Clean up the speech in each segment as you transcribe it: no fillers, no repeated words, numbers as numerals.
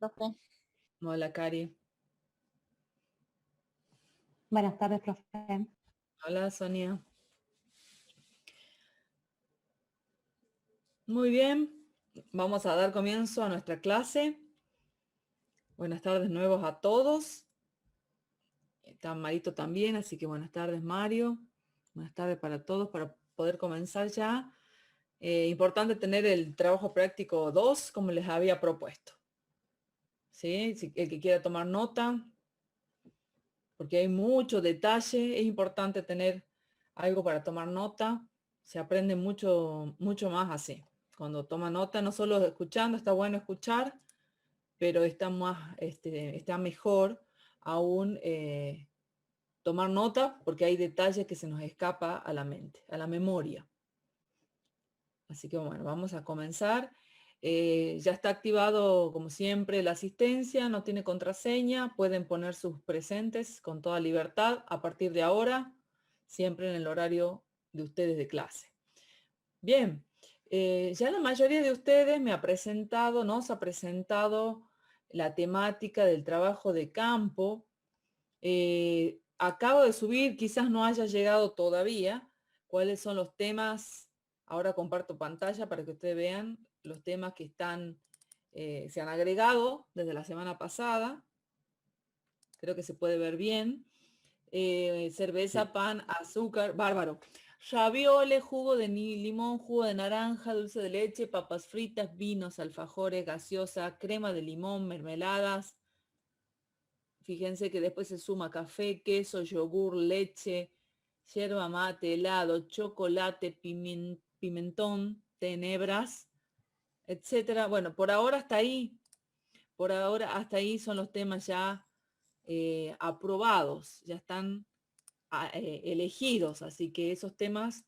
profe. Hola, Cari. Buenas tardes, profe. Hola, Sonia. Muy bien, vamos a dar comienzo a nuestra clase. Buenas tardes nuevos a todos. Está Marito también, así que buenas tardes, Mario. Buenas tardes para todos, para poder comenzar ya. Importante tener el trabajo práctico 2, como les había propuesto. ¿Sí? Si el que quiera tomar nota, porque hay mucho detalle, es importante tener algo para tomar nota. Se aprende mucho, mucho más así. Cuando toma nota, no solo escuchando, está bueno escuchar, pero está está mejor aún tomar nota, porque hay detalles que se nos escapa a la mente, a la memoria. Así que bueno, vamos a comenzar. Ya está activado, como siempre, la asistencia, no tiene contraseña, pueden poner sus presentes con toda libertad a partir de ahora, siempre en el horario de ustedes de clase. Bien, ya la mayoría de ustedes nos ha presentado la temática del trabajo de campo. Acabo de subir, quizás no haya llegado todavía, cuáles son los temas. Ahora comparto pantalla para que ustedes vean los temas que se han agregado desde la semana pasada. Creo que se puede ver bien. Cerveza, sí. Pan, azúcar, bárbaro. Ravioles, jugo de limón, jugo de naranja, dulce de leche, papas fritas, vinos, alfajores, gaseosa, crema de limón, mermeladas. Fíjense que después se suma café, queso, yogur, leche, yerba mate, helado, chocolate, pimentón, tenebras, etcétera. Bueno, por ahora hasta ahí. Por ahora hasta ahí son los temas ya aprobados, ya están elegidos. Así que esos temas,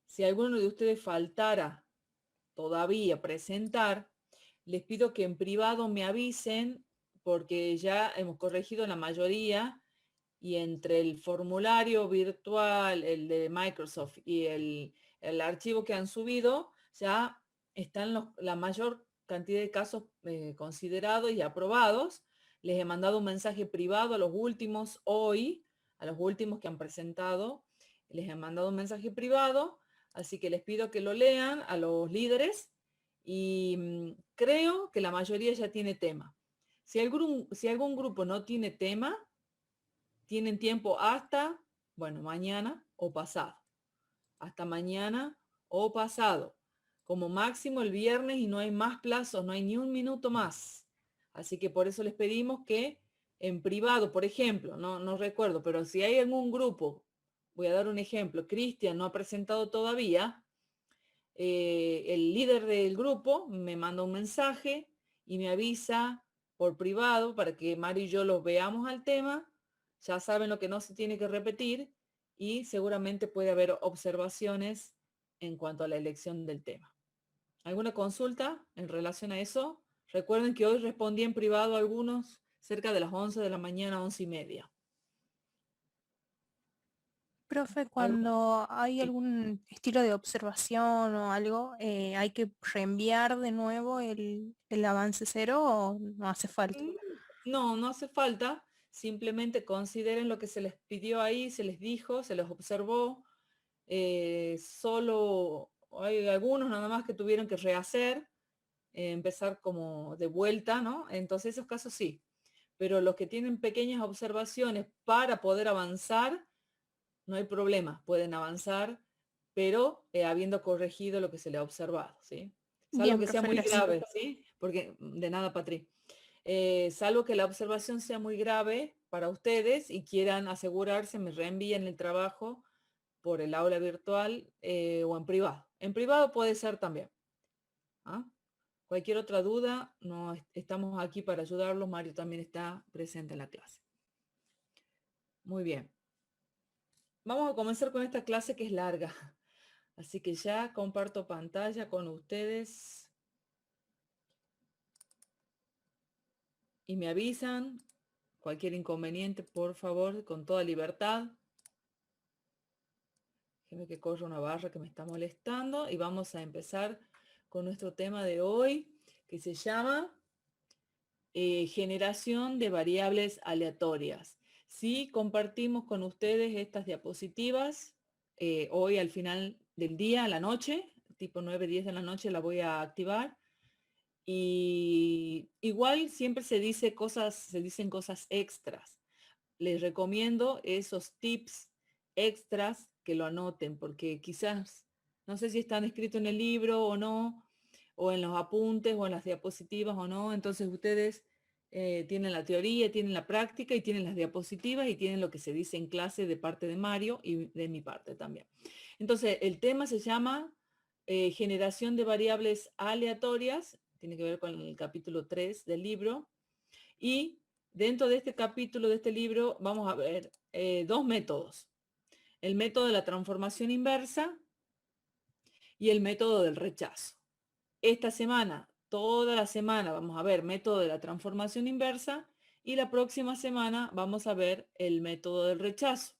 si alguno de ustedes faltara todavía presentar, les pido que en privado me avisen, porque ya hemos corregido la mayoría y entre el formulario virtual, el de Microsoft y el archivo que han subido, ya están la mayor cantidad de casos considerados y aprobados. Les he mandado un mensaje privado a los últimos hoy, a los últimos que han presentado, les he mandado un mensaje privado, así que les pido que lo lean a los líderes y creo que la mayoría ya tiene tema. Si algún grupo no tiene tema, tienen tiempo hasta, bueno, mañana o pasado. Hasta mañana o pasado. Como máximo el viernes y no hay más plazos, no hay ni un minuto más. Así que por eso les pedimos que en privado, por ejemplo, no recuerdo, pero si hay algún grupo, voy a dar un ejemplo, Cristian no ha presentado todavía, el líder del grupo me manda un mensaje y me avisa por privado para que Mario y yo los veamos al tema. Ya saben lo que no se tiene que repetir y seguramente puede haber observaciones en cuanto a la elección del tema. ¿Alguna consulta en relación a eso? Recuerden que hoy respondí en privado a algunos cerca de las 11 de la mañana, 11:30. Profe, cuando hay algún estilo de observación o algo, ¿hay que reenviar de nuevo el avance cero o no hace falta? No hace falta. Simplemente consideren lo que se les pidió ahí, se les dijo, se les observó. Solo hay algunos nada más que tuvieron que rehacer, empezar como de vuelta, ¿no? Entonces esos casos sí. Pero los que tienen pequeñas observaciones para poder avanzar, no hay problema, pueden avanzar, pero habiendo corregido lo que se le ha observado, ¿sí? Salvo Bien, que sea profe, muy gracias. grave, ¿sí? Porque de nada, Patri. Salvo que la observación sea muy grave para ustedes y quieran asegurarse, me reenvíen el trabajo por el aula virtual o en privado. En privado puede ser también. ¿Ah? Cualquier otra duda, no estamos aquí para ayudarlos. Mario también está presente en la clase. Muy bien. Vamos a comenzar con esta clase que es larga. Así que ya comparto pantalla con ustedes. Y me avisan cualquier inconveniente, por favor, con toda libertad. Déjenme que corra una barra que me está molestando. Y vamos a empezar con nuestro tema de hoy, que se llama generación de variables aleatorias. Sí, compartimos con ustedes estas diapositivas. Hoy al final del día, a la noche, tipo 9, 10 de la noche la voy a activar. Y igual siempre se dicen cosas extras. Les recomiendo esos tips extras que lo anoten, porque quizás, no sé si están escritos en el libro o no, o en los apuntes o en las diapositivas o no. Entonces ustedes tienen la teoría, tienen la práctica y tienen las diapositivas y tienen lo que se dice en clase de parte de Mario y de mi parte también. Entonces el tema se llama generación de variables aleatorias, tiene que ver con el capítulo 3 del libro. Y dentro de este capítulo de este libro vamos a ver dos métodos. El método de la transformación inversa y el método del rechazo. Esta semana, toda la semana, vamos a ver método de la transformación inversa y la próxima semana vamos a ver el método del rechazo.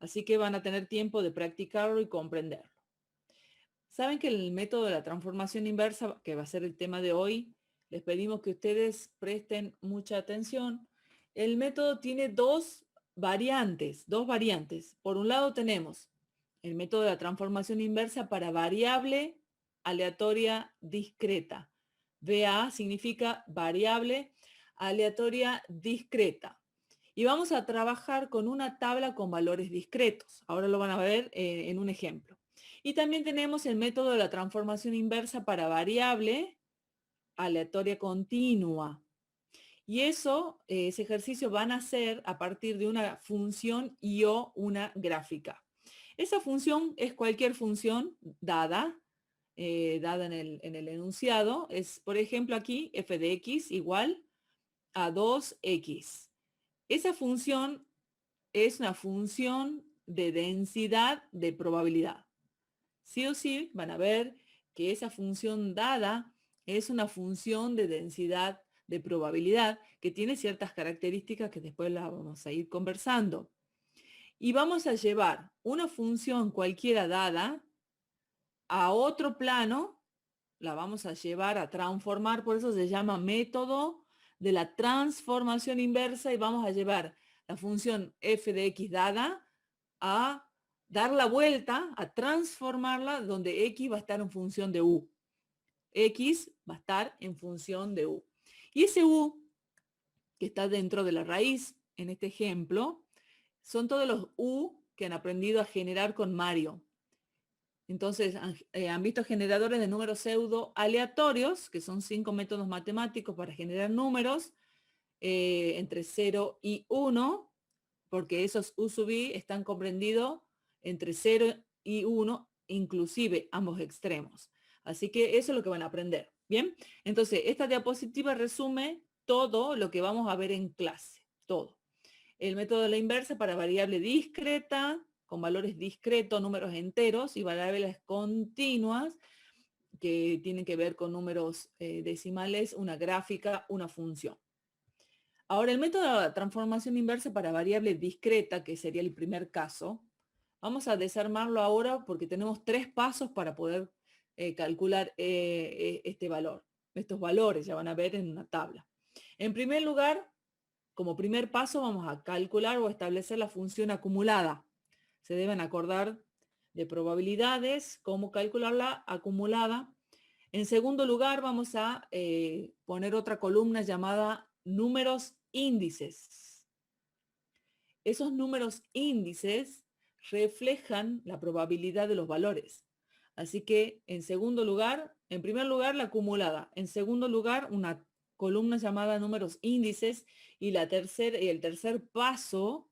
Así que van a tener tiempo de practicarlo y comprenderlo. Saben que el método de la transformación inversa, que va a ser el tema de hoy, les pedimos que ustedes presten mucha atención. El método tiene dos variantes. Por un lado tenemos el método de la transformación inversa para variable aleatoria discreta. VA significa variable aleatoria discreta. Y vamos a trabajar con una tabla con valores discretos. Ahora lo van a ver en un ejemplo. Y también tenemos el método de la transformación inversa para variable aleatoria continua. Y ese ejercicio van a hacer a partir de una función y o una gráfica. Esa función es cualquier función dada en el enunciado. Es, por ejemplo, aquí f de x igual a 2x. Esa función es una función de densidad de probabilidad. Sí o sí van a ver que esa función dada es una función de densidad de probabilidad que tiene ciertas características que después las vamos a ir conversando. Y vamos a llevar una función cualquiera dada a otro plano, la vamos a llevar a transformar, por eso se llama método de la transformación inversa, y vamos a llevar la función f de x dada a dar la vuelta, a transformarla donde x va a estar en función de u. X va a estar en función de u. Y ese u, que está dentro de la raíz, en este ejemplo, son todos los u que han aprendido a generar con Mario. Entonces, han visto generadores de números pseudo aleatorios, que son 5 métodos matemáticos para generar números entre 0 y 1, porque esos u sub i están comprendidos entre 0 y 1, inclusive ambos extremos. Así que eso es lo que van a aprender. Bien, entonces esta diapositiva resume todo lo que vamos a ver en clase, todo. El método de la inversa para variable discreta, con valores discretos, números enteros, y variables continuas, que tienen que ver con números decimales, una gráfica, una función. Ahora, el método de la transformación inversa para variable discreta, que sería el primer caso, vamos a desarmarlo ahora porque tenemos 3 pasos para poder calcular este valor. Estos valores ya van a ver en una tabla. En primer lugar, como primer paso, vamos a calcular o establecer la función acumulada. Se deben acordar de probabilidades, cómo calcular la acumulada. En segundo lugar, vamos a poner otra columna llamada números índices. Esos números índices reflejan la probabilidad de los valores. Así que, en segundo lugar, en primer lugar, la acumulada. En segundo lugar, una columna llamada números índices. Y el tercer paso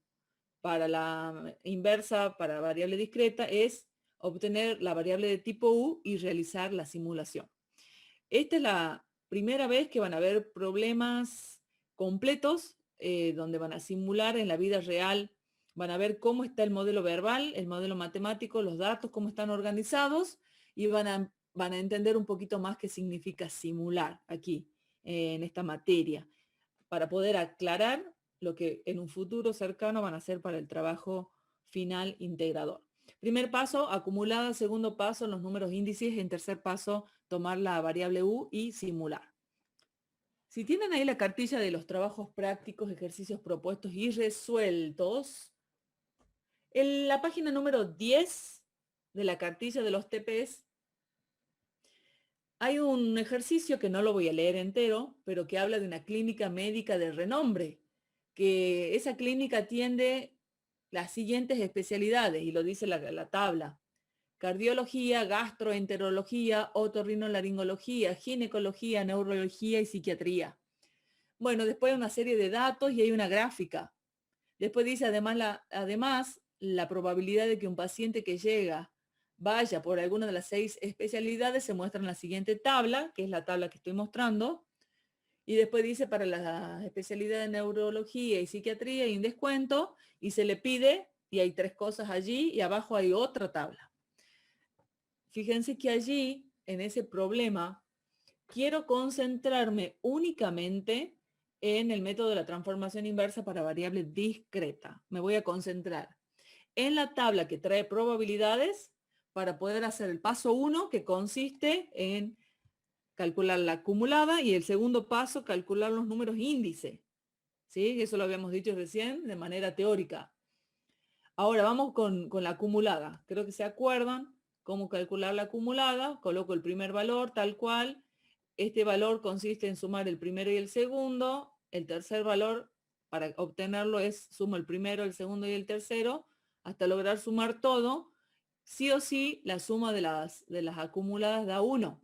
para la inversa, para variable discreta, es obtener la variable de tipo U y realizar la simulación. Esta es la primera vez que van a haber problemas completos donde van a simular en la vida real, van a ver cómo está el modelo verbal, el modelo matemático, los datos, cómo están organizados, y van a entender un poquito más qué significa simular aquí en esta materia, para poder aclarar lo que en un futuro cercano van a hacer para el trabajo final integrador. Primer paso, acumulada. Segundo paso, los números índices. En tercer paso, tomar la variable U y simular. Si tienen ahí la cartilla de los trabajos prácticos, ejercicios propuestos y resueltos, en la página número 10 de la cartilla de los TPs, hay un ejercicio que no lo voy a leer entero, pero que habla de una clínica médica de renombre, que esa clínica atiende las siguientes especialidades, y lo dice la tabla: cardiología, gastroenterología, otorrinolaringología, ginecología, neurología y psiquiatría. Bueno, después hay una serie de datos y hay una gráfica. Después dice además la probabilidad de que un paciente que llega vaya por alguna de las 6 especialidades se muestra en la siguiente tabla, que es la tabla que estoy mostrando. Y después dice para la especialidad de neurología y psiquiatría hay un descuento y se le pide, y hay 3 cosas allí, y abajo hay otra tabla. Fíjense que allí, en ese problema, quiero concentrarme únicamente en el método de la transformación inversa para variable discreta. Me voy a concentrar en la tabla que trae probabilidades para poder hacer el paso 1, que consiste en calcular la acumulada, y el segundo paso, calcular los números índice. ¿Sí? Eso lo habíamos dicho recién de manera teórica. Ahora vamos con la acumulada. Creo que se acuerdan cómo calcular la acumulada. Coloco el primer valor tal cual. Este valor consiste en sumar el primero y el segundo. El tercer valor, para obtenerlo, es sumo el primero, el segundo y el tercero, hasta lograr sumar todo. Sí o sí, la suma de las acumuladas da 1,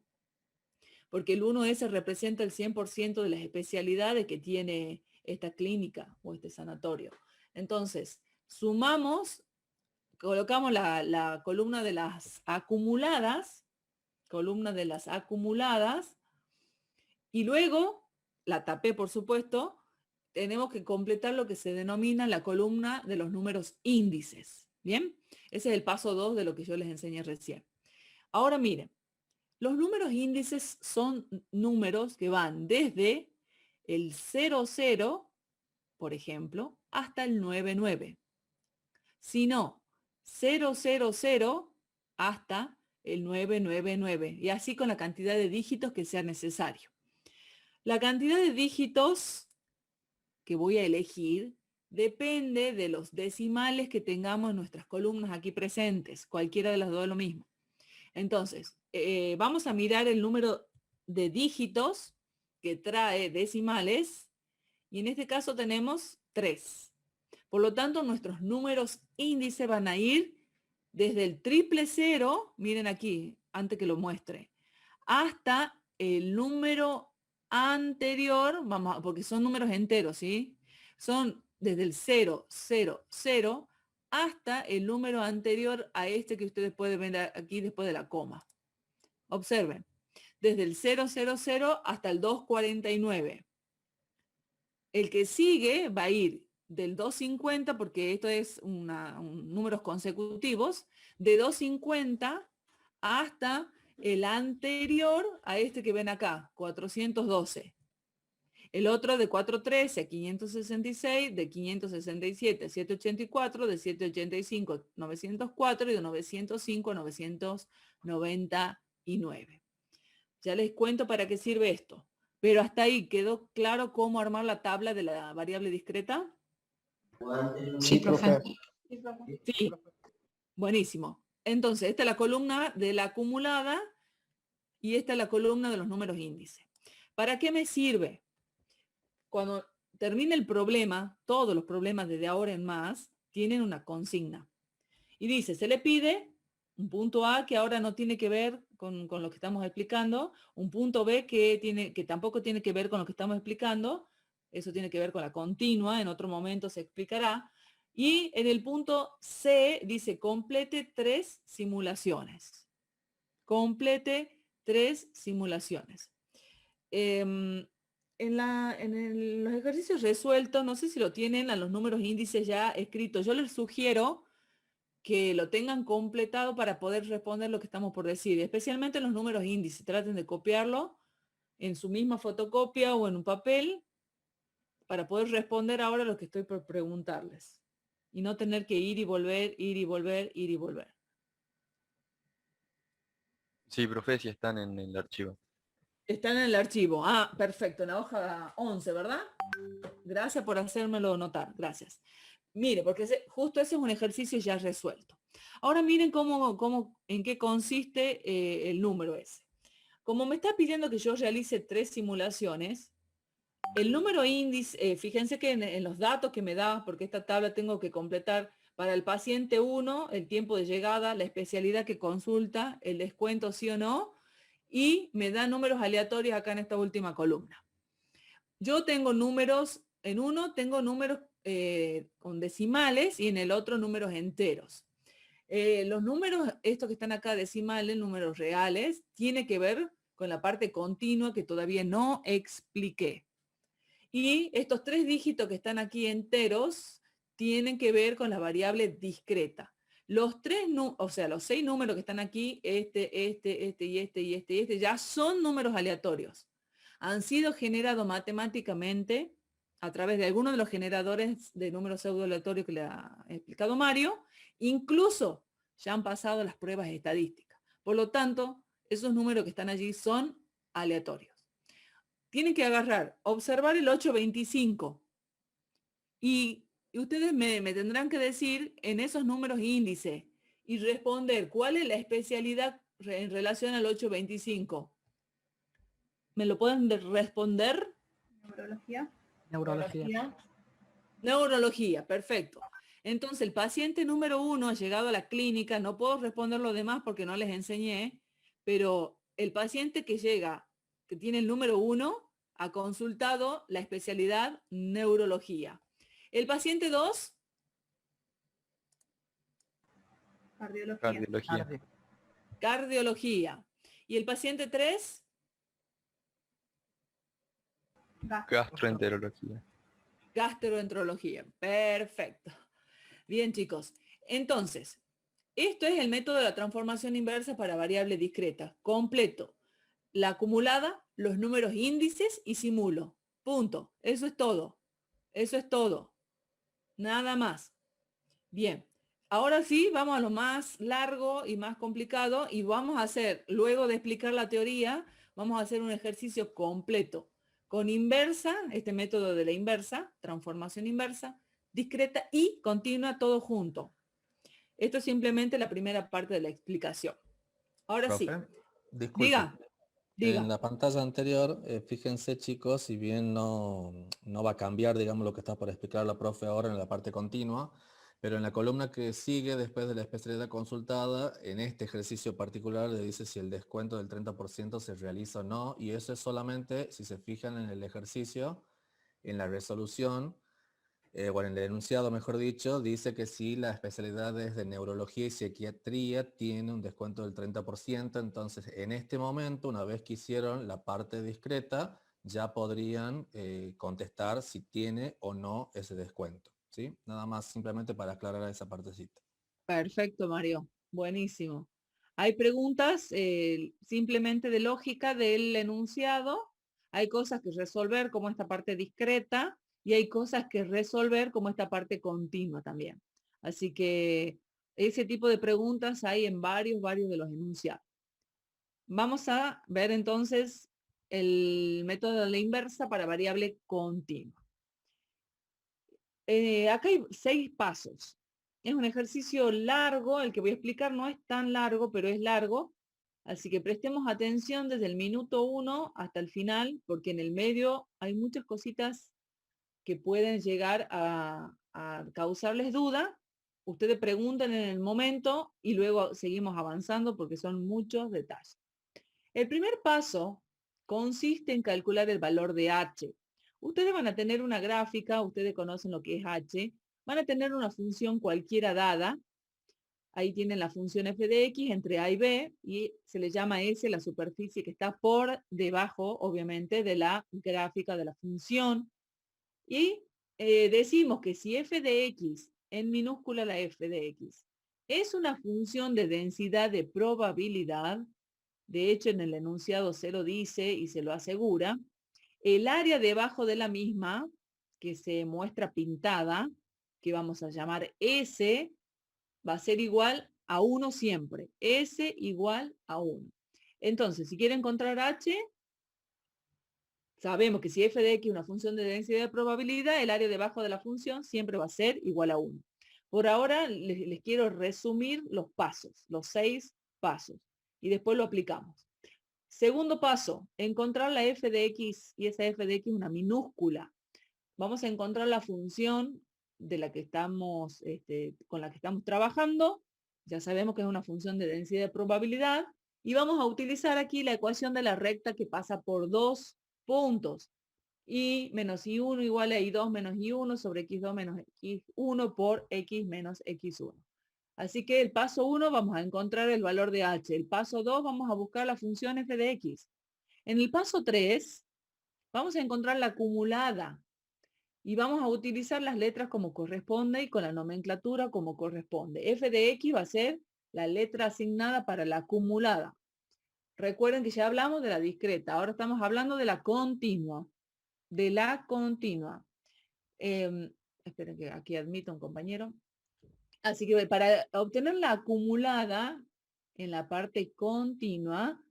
porque el 1S representa el 100% de las especialidades que tiene esta clínica o este sanatorio. Entonces, sumamos, colocamos la columna de las acumuladas, y luego, la tapé por supuesto, tenemos que completar lo que se denomina la columna de los números índices. ¿Bien? Ese es el paso 2 de lo que yo les enseñé recién. Ahora miren, los números índices son números que van desde el 00, por ejemplo, hasta el 99. Si no, 000 hasta el 999, y así con la cantidad de dígitos que sea necesario. La cantidad de dígitos que voy a elegir depende de los decimales que tengamos en nuestras columnas aquí presentes. Cualquiera de las dos es lo mismo. Entonces, vamos a mirar el número de dígitos que trae decimales, y en este caso tenemos 3. Por lo tanto, nuestros números índice van a ir desde el 000, miren aquí, antes que lo muestre, hasta el número anterior, porque son números enteros, ¿sí? Son desde el 000 hasta el número anterior a este que ustedes pueden ver aquí después de la coma. Observen, desde el 000 hasta el 249. El que sigue va a ir del 250, porque esto es números consecutivos, de 250 hasta el anterior a este que ven acá, 412. El otro de 413 a 566, de 567 a 784, de 785 a 904 y de 905 a 999. Ya les cuento para qué sirve esto. Pero hasta ahí, ¿quedó claro cómo armar la tabla de la variable discreta? Sí, profe. Sí, buenísimo. Entonces, esta es la columna de la acumulada y esta es la columna de los números índice. ¿Para qué me sirve? Cuando termine el problema, todos los problemas desde ahora en más tienen una consigna. Y dice, se le pide un punto A que ahora no tiene que ver con lo que estamos explicando, un punto B que tampoco tiene que ver con lo que estamos explicando, eso tiene que ver con la continua, en otro momento se explicará. Y en el punto C dice, complete 3 simulaciones. Complete 3 simulaciones. En los ejercicios resueltos, no sé si lo tienen a los números índices ya escritos. Yo les sugiero que lo tengan completado para poder responder lo que estamos por decir, especialmente los números índices. Traten de copiarlo en su misma fotocopia o en un papel para poder responder ahora lo que estoy por preguntarles y no tener que ir y volver, ir y volver, ir y volver. Sí, profe, sí están en el archivo. Están en el archivo. Ah, perfecto, en la hoja 11, ¿verdad? Gracias por hacérmelo notar, gracias. Mire, porque justo ese es un ejercicio ya resuelto. Ahora miren en qué consiste el número ese. Como me está pidiendo que yo realice 3 simulaciones, el número índice, fíjense que en los datos que me da, porque esta tabla tengo que completar para el paciente 1, el tiempo de llegada, la especialidad que consulta, el descuento sí o no, y me da números aleatorios acá en esta última columna. Yo tengo números, en uno tengo números con decimales y en el otro números enteros. Los números, estos que están acá decimales, números reales, tiene que ver con la parte continua que todavía no expliqué. Y estos 3 dígitos que están aquí enteros tienen que ver con la variable discreta. Los 6 números que están aquí, este y este, ya son números aleatorios. Han sido generados matemáticamente a través de algunos de los generadores de números pseudo-aleatorios que le ha explicado Mario. Incluso ya han pasado las pruebas estadísticas. Por lo tanto, esos números que están allí son aleatorios. Tienen que agarrar, observar el 825 y ustedes me tendrán que decir en esos números índices y responder cuál es la especialidad en relación al 825. ¿Me lo pueden responder? Neurología. Neurología. Neurología, perfecto. Entonces, el paciente número 1 ha llegado a la clínica, no puedo responder lo demás porque no les enseñé, pero el paciente que llega, que tiene el número 1, ha consultado la especialidad neurología. El paciente 2, Cardiología. cardiología. Y el paciente 3, Gastroenterología. gastroenterología. Perfecto. Bien, chicos. Entonces, esto es el método de la transformación inversa para variable discreta. Completo. La acumulada, los números índices y simulo. Punto. Eso es todo. Eso es todo. Nada más. Bien. Ahora sí, vamos a lo más largo y más complicado y vamos a hacer, luego de explicar la teoría, vamos a hacer un ejercicio completo con inversa, este método de la inversa, transformación inversa, discreta y continua, todo junto. Esto es simplemente la primera parte de la explicación. Ahora sí. Profe, disculpe. Diga. En la pantalla anterior, fíjense chicos, si bien no va a cambiar, digamos, lo que está por explicar la profe ahora en la parte continua, pero en la columna que sigue después de la especialidad consultada, en este ejercicio particular le dice si el descuento del 30% se realiza o no, y eso es solamente, si se fijan en el ejercicio, en la resolución, bueno, en el enunciado, mejor dicho, dice que si la especialidad es de neurología y psiquiatría, tiene un descuento del 30%, entonces en este momento, una vez que hicieron la parte discreta, ya podrían contestar si tiene o no ese descuento, ¿sí? Nada más simplemente para aclarar esa partecita. Perfecto, Mario. Buenísimo. Hay preguntas simplemente de lógica del enunciado. Hay cosas que resolver como esta parte discreta y hay cosas que resolver como esta parte continua también. Así que ese tipo de preguntas hay en varios de los enunciados. Vamos a ver entonces el método de la inversa para variable continua. Acá hay 6 pasos. Es un ejercicio largo, el que voy a explicar no es tan largo, pero es largo. Así que prestemos atención desde el minuto 1 hasta el final, porque en el medio hay muchas cositas que pueden llegar a causarles duda. Ustedes preguntan en el momento y luego seguimos avanzando porque son muchos detalles. El primer paso consiste en calcular el valor de H. Ustedes van a tener una gráfica, ustedes conocen lo que es H, van a tener una función cualquiera dada. Ahí tienen la función f de x entre a y b y se le llama S la superficie que está por debajo, obviamente, de la gráfica de la función. Y decimos que si f de x, en minúscula la f de x, es una función de densidad de probabilidad, de hecho en el enunciado se lo dice y se lo asegura, el área debajo de la misma, que se muestra pintada, que vamos a llamar S, va a ser igual a 1 siempre. S igual a 1. Entonces, si quieren encontrar H, sabemos que si f de x es una función de densidad de probabilidad, el área debajo de la función siempre va a ser igual a 1. Por ahora les quiero resumir los pasos, los 6 pasos, y después lo aplicamos. Segundo paso, encontrar la f de x, y esa f de x es una minúscula. Vamos a encontrar la función de la que estamos, con la que estamos trabajando. Ya sabemos que es una función de densidad de probabilidad. Y vamos a utilizar aquí la ecuación de la recta que pasa por 2 puntos. Y menos i1 igual a i2 menos i1 sobre x2 menos x1 por x menos x1. Así que el paso 1 vamos a encontrar el valor de h. El paso 2 vamos a buscar la función f de x. En el paso 3 vamos a encontrar la acumulada. Y vamos a utilizar las letras como corresponde y con la nomenclatura como corresponde. F de X va a ser la letra asignada para la acumulada. Recuerden que ya hablamos de la discreta. Ahora estamos hablando de la continua. De la continua. Esperen que aquí admito a un compañero. Así que para obtener la acumulada en la parte continua,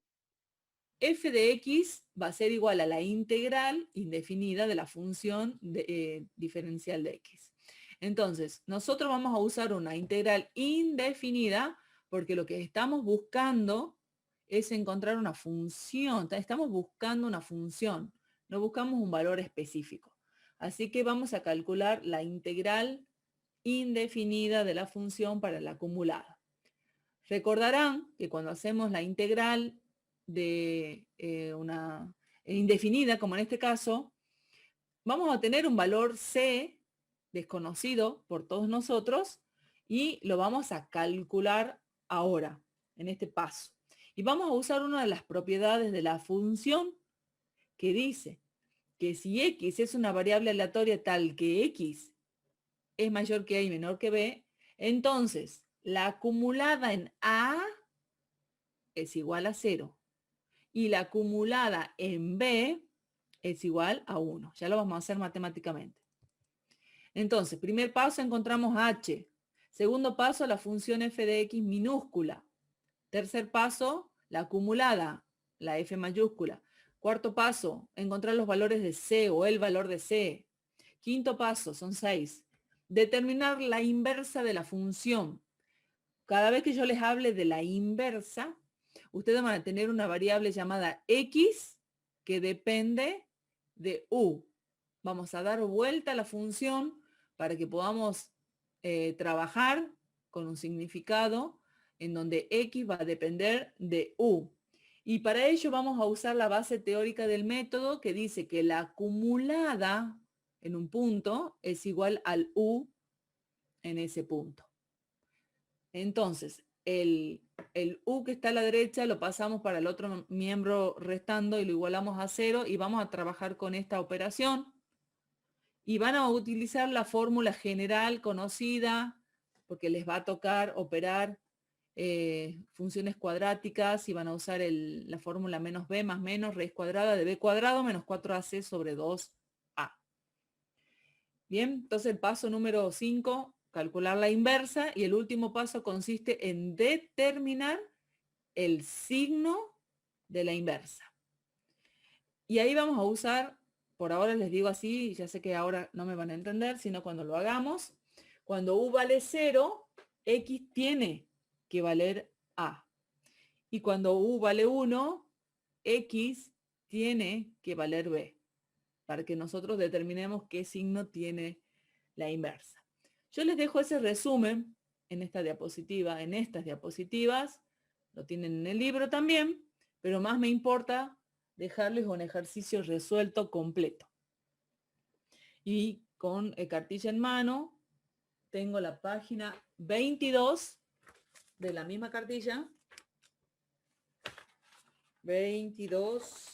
f de x va a ser igual a la integral indefinida de la función diferencial de x. Entonces, nosotros vamos a usar una integral indefinida porque lo que estamos buscando es encontrar una función. Estamos buscando una función, no buscamos un valor específico. Así que vamos a calcular la integral indefinida de la función para la acumulada. Recordarán que cuando hacemos la integral de una indefinida, como en este caso, vamos a tener un valor c desconocido por todos nosotros y lo vamos a calcular ahora, en este paso. Y vamos a usar una de las propiedades de la función que dice que si x es una variable aleatoria tal que x es mayor que a y menor que b, entonces la acumulada en a es igual a 0. Y la acumulada en b es igual a 1. Ya lo vamos a hacer matemáticamente. Entonces, primer paso encontramos h. Segundo paso, la función f de x minúscula. Tercer paso, la acumulada, la f mayúscula. Cuarto paso, encontrar los valores de c o el valor de c. Quinto paso, son 6. Determinar la inversa de la función. Cada vez que yo les hable de la inversa, ustedes van a tener una variable llamada x que depende de u. Vamos a dar vuelta a la función para que podamos trabajar con un significado en donde x va a depender de u. Y para ello vamos a usar la base teórica del método que dice que la acumulada en un punto es igual al u en ese punto. Entonces, el u que está a la derecha lo pasamos para el otro miembro restando y lo igualamos a 0 y vamos a trabajar con esta operación. Y van a utilizar la fórmula general conocida porque les va a tocar operar funciones cuadráticas y van a usar la fórmula menos b más menos raíz cuadrada de b cuadrado menos 4ac sobre 2a. Bien, entonces el paso número 5, calcular la inversa, y el último paso consiste en determinar el signo de la inversa. Y ahí vamos a usar, por ahora les digo así, ya sé que ahora no me van a entender, sino cuando lo hagamos, cuando u vale 0, x tiene que valer a. Y cuando u vale 1, x tiene que valer b, para que nosotros determinemos qué signo tiene la inversa. Yo les dejo ese resumen en esta diapositiva, en estas diapositivas, lo tienen en el libro también, pero más me importa dejarles un ejercicio resuelto completo. Y con cartilla en mano, tengo la página 22 de la misma cartilla. 22.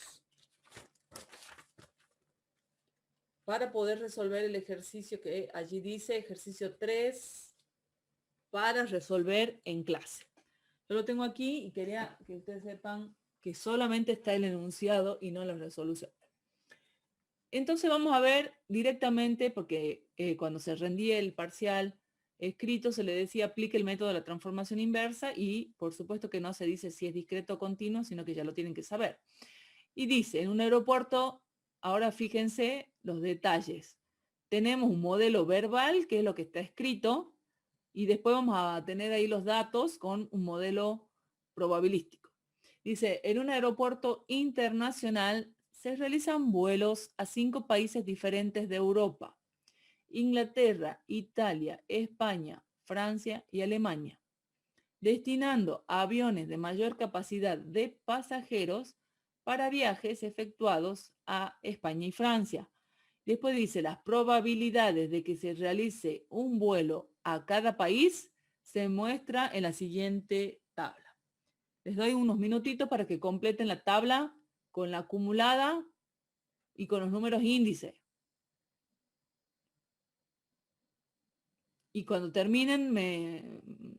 Para poder resolver el ejercicio que allí dice, ejercicio 3, para resolver en clase. Yo lo tengo aquí y quería que ustedes sepan que solamente está el enunciado y no la resolución. Entonces vamos a ver directamente, porque cuando se rendía el parcial escrito se le decía aplique el método de la transformación inversa y por supuesto que no se dice si es discreto o continuo, sino que ya lo tienen que saber. Y dice, en un aeropuerto ahora fíjense los detalles. Tenemos un modelo verbal, que es lo que está escrito, y después vamos a tener ahí los datos con un modelo probabilístico. Dice, en un aeropuerto internacional se realizan vuelos a 5 países diferentes de Europa: Inglaterra, Italia, España, Francia y Alemania, destinando aviones de mayor capacidad de pasajeros para viajes efectuados a España y Francia. Después dice, las probabilidades de que se realice un vuelo a cada país se muestra en la siguiente tabla. Les doy unos minutitos para que completen la tabla con la acumulada y con los números índice. Y cuando terminen,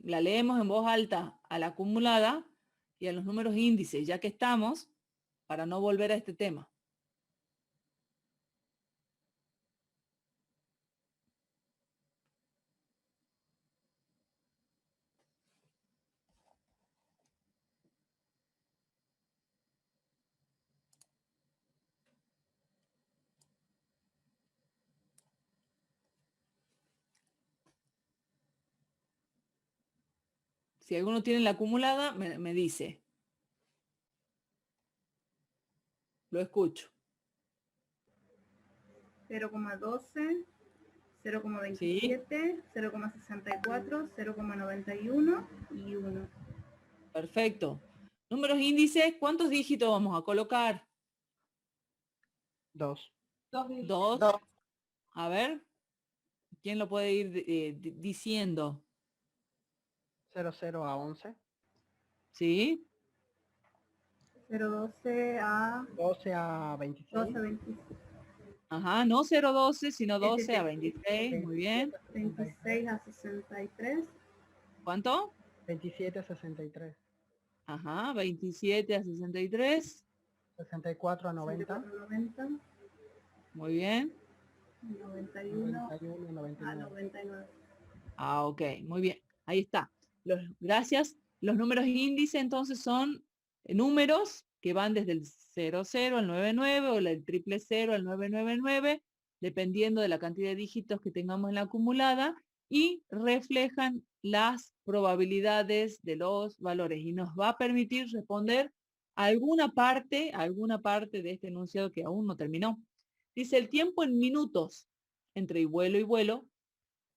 la leemos en voz alta a la acumulada y a los números índices, ya que estamos, para no volver a este tema. Si alguno tiene la acumulada, me dice. Lo escucho. 0,12, 0,27, 0,64, 0,91 y 1. Perfecto. Números índices, ¿cuántos dígitos vamos a colocar? 2. 2. A ver, ¿quién lo puede ir diciendo? 00 a 11. ¿Sí? 0,12 a 12 a 26. 12 a 26. Ajá, no 0,12, sino 12 Este, a 26. Muy bien. 26 a 63. ¿Cuánto? 27 a 63. Ajá, 27 a 63. 64 a 90. 64 a 90. Muy bien. 91 91 a a 99. 99. Ah, ok, muy bien. Ahí está. Gracias. Los números índice entonces son números que van desde el 00 al 99 o el 000 al 999, dependiendo de la cantidad de dígitos que tengamos en la acumulada, y reflejan las probabilidades de los valores y nos va a permitir responder a alguna parte de este enunciado que aún no terminó. Dice, el tiempo en minutos entre vuelo y vuelo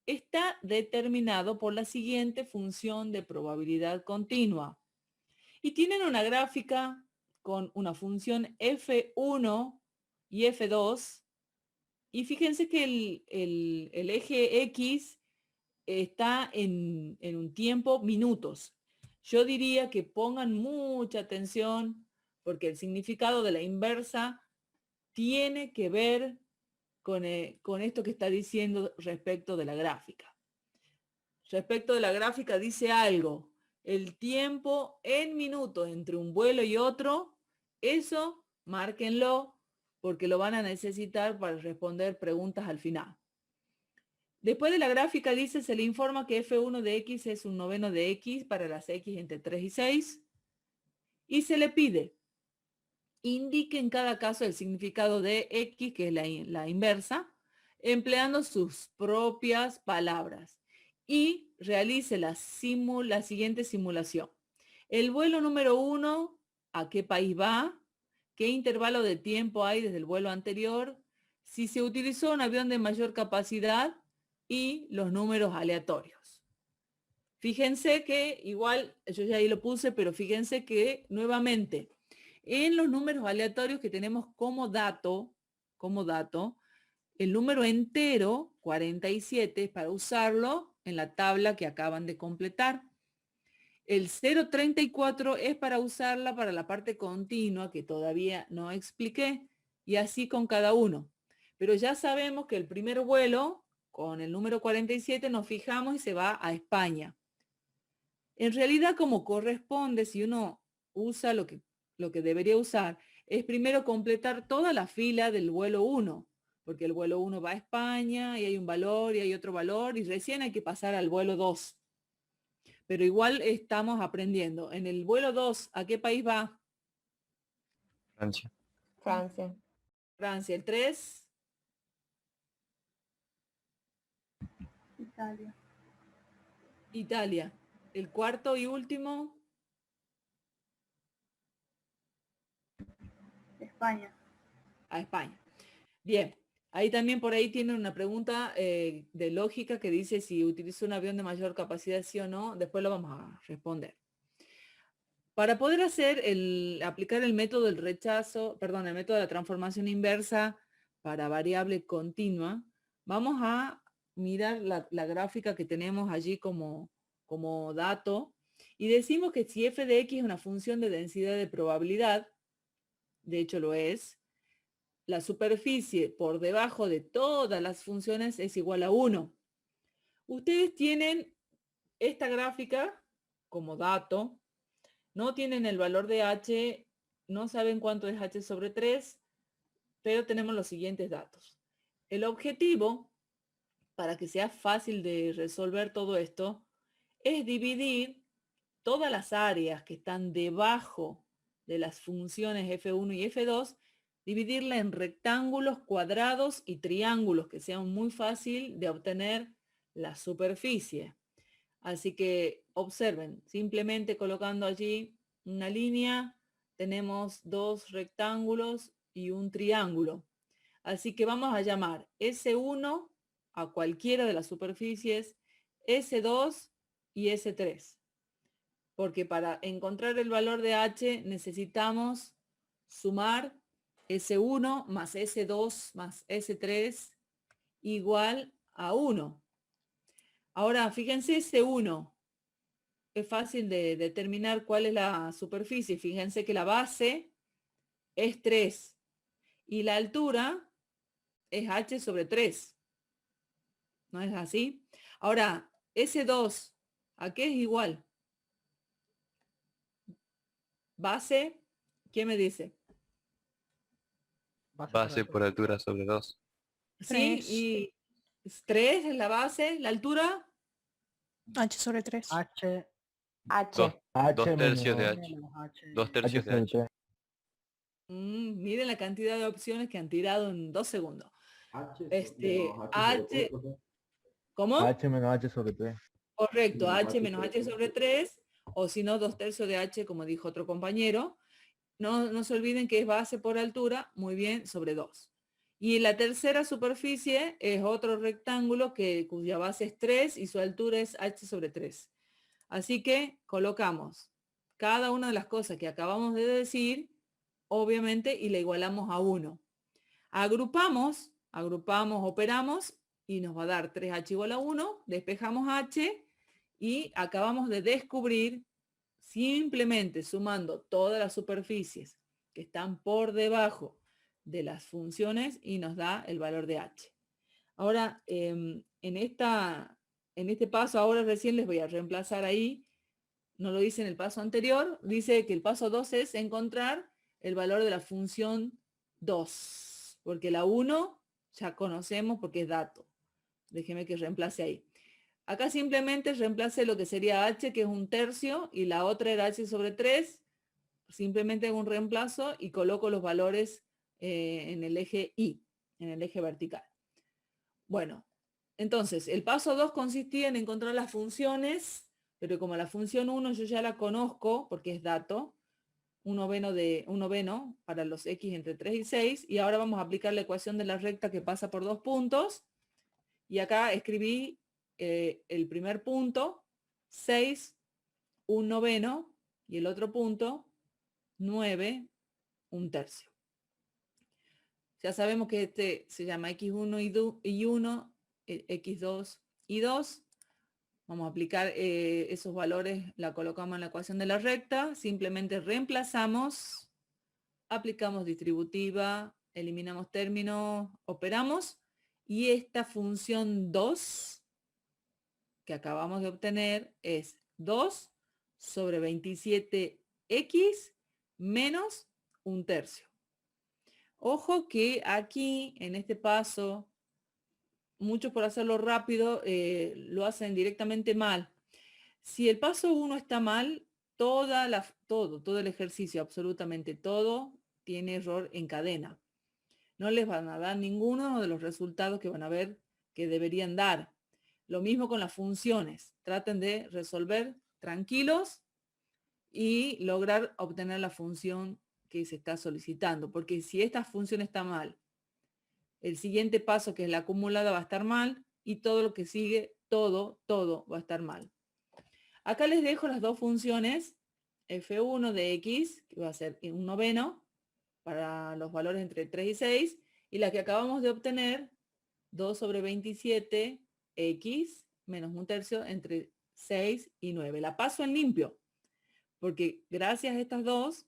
está determinado por la siguiente función de probabilidad continua. Y tienen una gráfica con una función F1 y F2. Y fíjense que el eje X está en un tiempo minutos. Yo diría que pongan mucha atención porque el significado de la inversa tiene que ver con esto que está diciendo respecto de la gráfica. Respecto de la gráfica dice algo. El tiempo en minutos entre un vuelo y otro, eso márquenlo porque lo van a necesitar para responder preguntas al final. Después de la gráfica dice, se le informa que F1 de X es un noveno de X para las X entre 3 y 6. Y se le pide, indique en cada caso el significado de X, que es la inversa, empleando sus propias palabras. Y realice la siguiente simulación. El vuelo número 1, ¿a qué país va? ¿Qué intervalo de tiempo hay desde el vuelo anterior? Si se utilizó un avión de mayor capacidad y los números aleatorios. Fíjense que igual, yo ya ahí lo puse, pero fíjense que nuevamente, en los números aleatorios que tenemos como dato, el número entero, 47, es para usarlo en la tabla que acaban de completar. El 0,34 es para usarla para la parte continua que todavía no expliqué, y así con cada uno. Pero ya sabemos que el primer vuelo, con el número 47, nos fijamos y se va a España. En realidad, como corresponde, si uno usa lo que debería usar, es primero completar toda la fila del vuelo 1, porque el vuelo 1 va a España y hay un valor y hay otro valor y recién hay que pasar al vuelo 2. Pero igual estamos aprendiendo. En el vuelo 2, ¿a qué país va? Francia. Francia. Francia, el 3. Italia. Italia. El cuarto y último. España. A España. Bien. Ahí también por ahí tienen una pregunta de lógica que dice si utilizo un avión de mayor capacidad, sí o no. Después lo vamos a responder. Para poder aplicar el método del rechazo, perdón, el método de la transformación inversa para variable continua, vamos a mirar la gráfica que tenemos allí como dato y decimos que si f de x es una función de densidad de probabilidad, de hecho lo es, la superficie por debajo de todas las funciones es igual a 1. Ustedes tienen esta gráfica como dato, no tienen el valor de h, no saben cuánto es h sobre 3, pero tenemos los siguientes datos. El objetivo, para que sea fácil de resolver todo esto, es dividir todas las áreas que están debajo de las funciones f1 y f2, dividirla en rectángulos, cuadrados y triángulos, que sea muy fácil de obtener la superficie. Así que observen, simplemente colocando allí una línea, tenemos dos rectángulos y un triángulo. Así que vamos a llamar S1 a cualquiera de las superficies, S2 y S3. Porque para encontrar el valor de H necesitamos sumar S1 más S2 más S3 igual a 1. Ahora, fíjense S1. Es fácil de determinar cuál es la superficie. Fíjense que la base es 3 y la altura es H sobre 3. ¿No es así? Ahora, S2, ¿a qué es igual? Base, ¿qué me dice? Base por altura sobre 2. Sí, 3. y 3 es la base, la altura, H sobre 3. H, H. 2 tercios de H. menos H. 2 tercios de H. miren la cantidad de opciones que han tirado en 2 segundos. ¿Cómo? H menos H sobre 3. Correcto, H menos H sobre 3, o si no, 2 tercios de H, como dijo otro compañero. No se olviden que es base por altura, muy bien, sobre 2. Y la tercera superficie es otro rectángulo cuya base es 3 y su altura es H sobre 3. Así que colocamos cada una de las cosas que acabamos de decir, obviamente, y la igualamos a 1. Agrupamos, operamos, y nos va a dar 3H igual a 1, despejamos H, y acabamos de descubrir, simplemente sumando todas las superficies que están por debajo de las funciones, y nos da el valor de H. Ahora, en este paso, ahora recién les voy a reemplazar ahí, no lo dice en el paso anterior, dice que el paso 2 es encontrar el valor de la función 2, porque la 1 ya conocemos porque es dato. Déjeme que reemplace ahí. Acá simplemente reemplace lo que sería H, que es 1 tercio, y la otra era H sobre 3. Simplemente hago un reemplazo y coloco los valores en el eje Y, en el eje vertical. Bueno, entonces, el paso 2 consistía en encontrar las funciones, pero como la función 1 yo ya la conozco, porque es dato, 1 veno para los X entre 3 y 6, y ahora vamos a aplicar la ecuación de la recta que pasa por 2 puntos, y acá escribí el primer punto, 6, 1 noveno, y el otro punto, 9, 1 tercio. Ya sabemos que este se llama X1 y 1, X2 y 2. Vamos a aplicar esos valores, la colocamos en la ecuación de la recta, simplemente reemplazamos, aplicamos distributiva, eliminamos términos, operamos, y esta función 2 que acabamos de obtener es 2 sobre 27x menos 1 tercio. Ojo que aquí, en este paso, muchos por hacerlo rápido lo hacen directamente mal. Si el paso 1 está mal, todo el ejercicio, absolutamente todo, tiene error en cadena. no les van a dar ninguno de los resultados que van a ver que deberían dar. Lo mismo con las funciones. Traten de resolver tranquilos y lograr obtener la función que se está solicitando. Porque si esta función está mal, el siguiente paso, que es la acumulada, va a estar mal, y todo lo que sigue, todo va a estar mal. Acá les dejo las dos funciones, f1 de x, que va a ser un noveno, para los valores entre 3 y 6, y la que acabamos de obtener, 2 sobre 27, x, menos un tercio, entre 6 y 9. La paso en limpio, porque gracias a estas dos,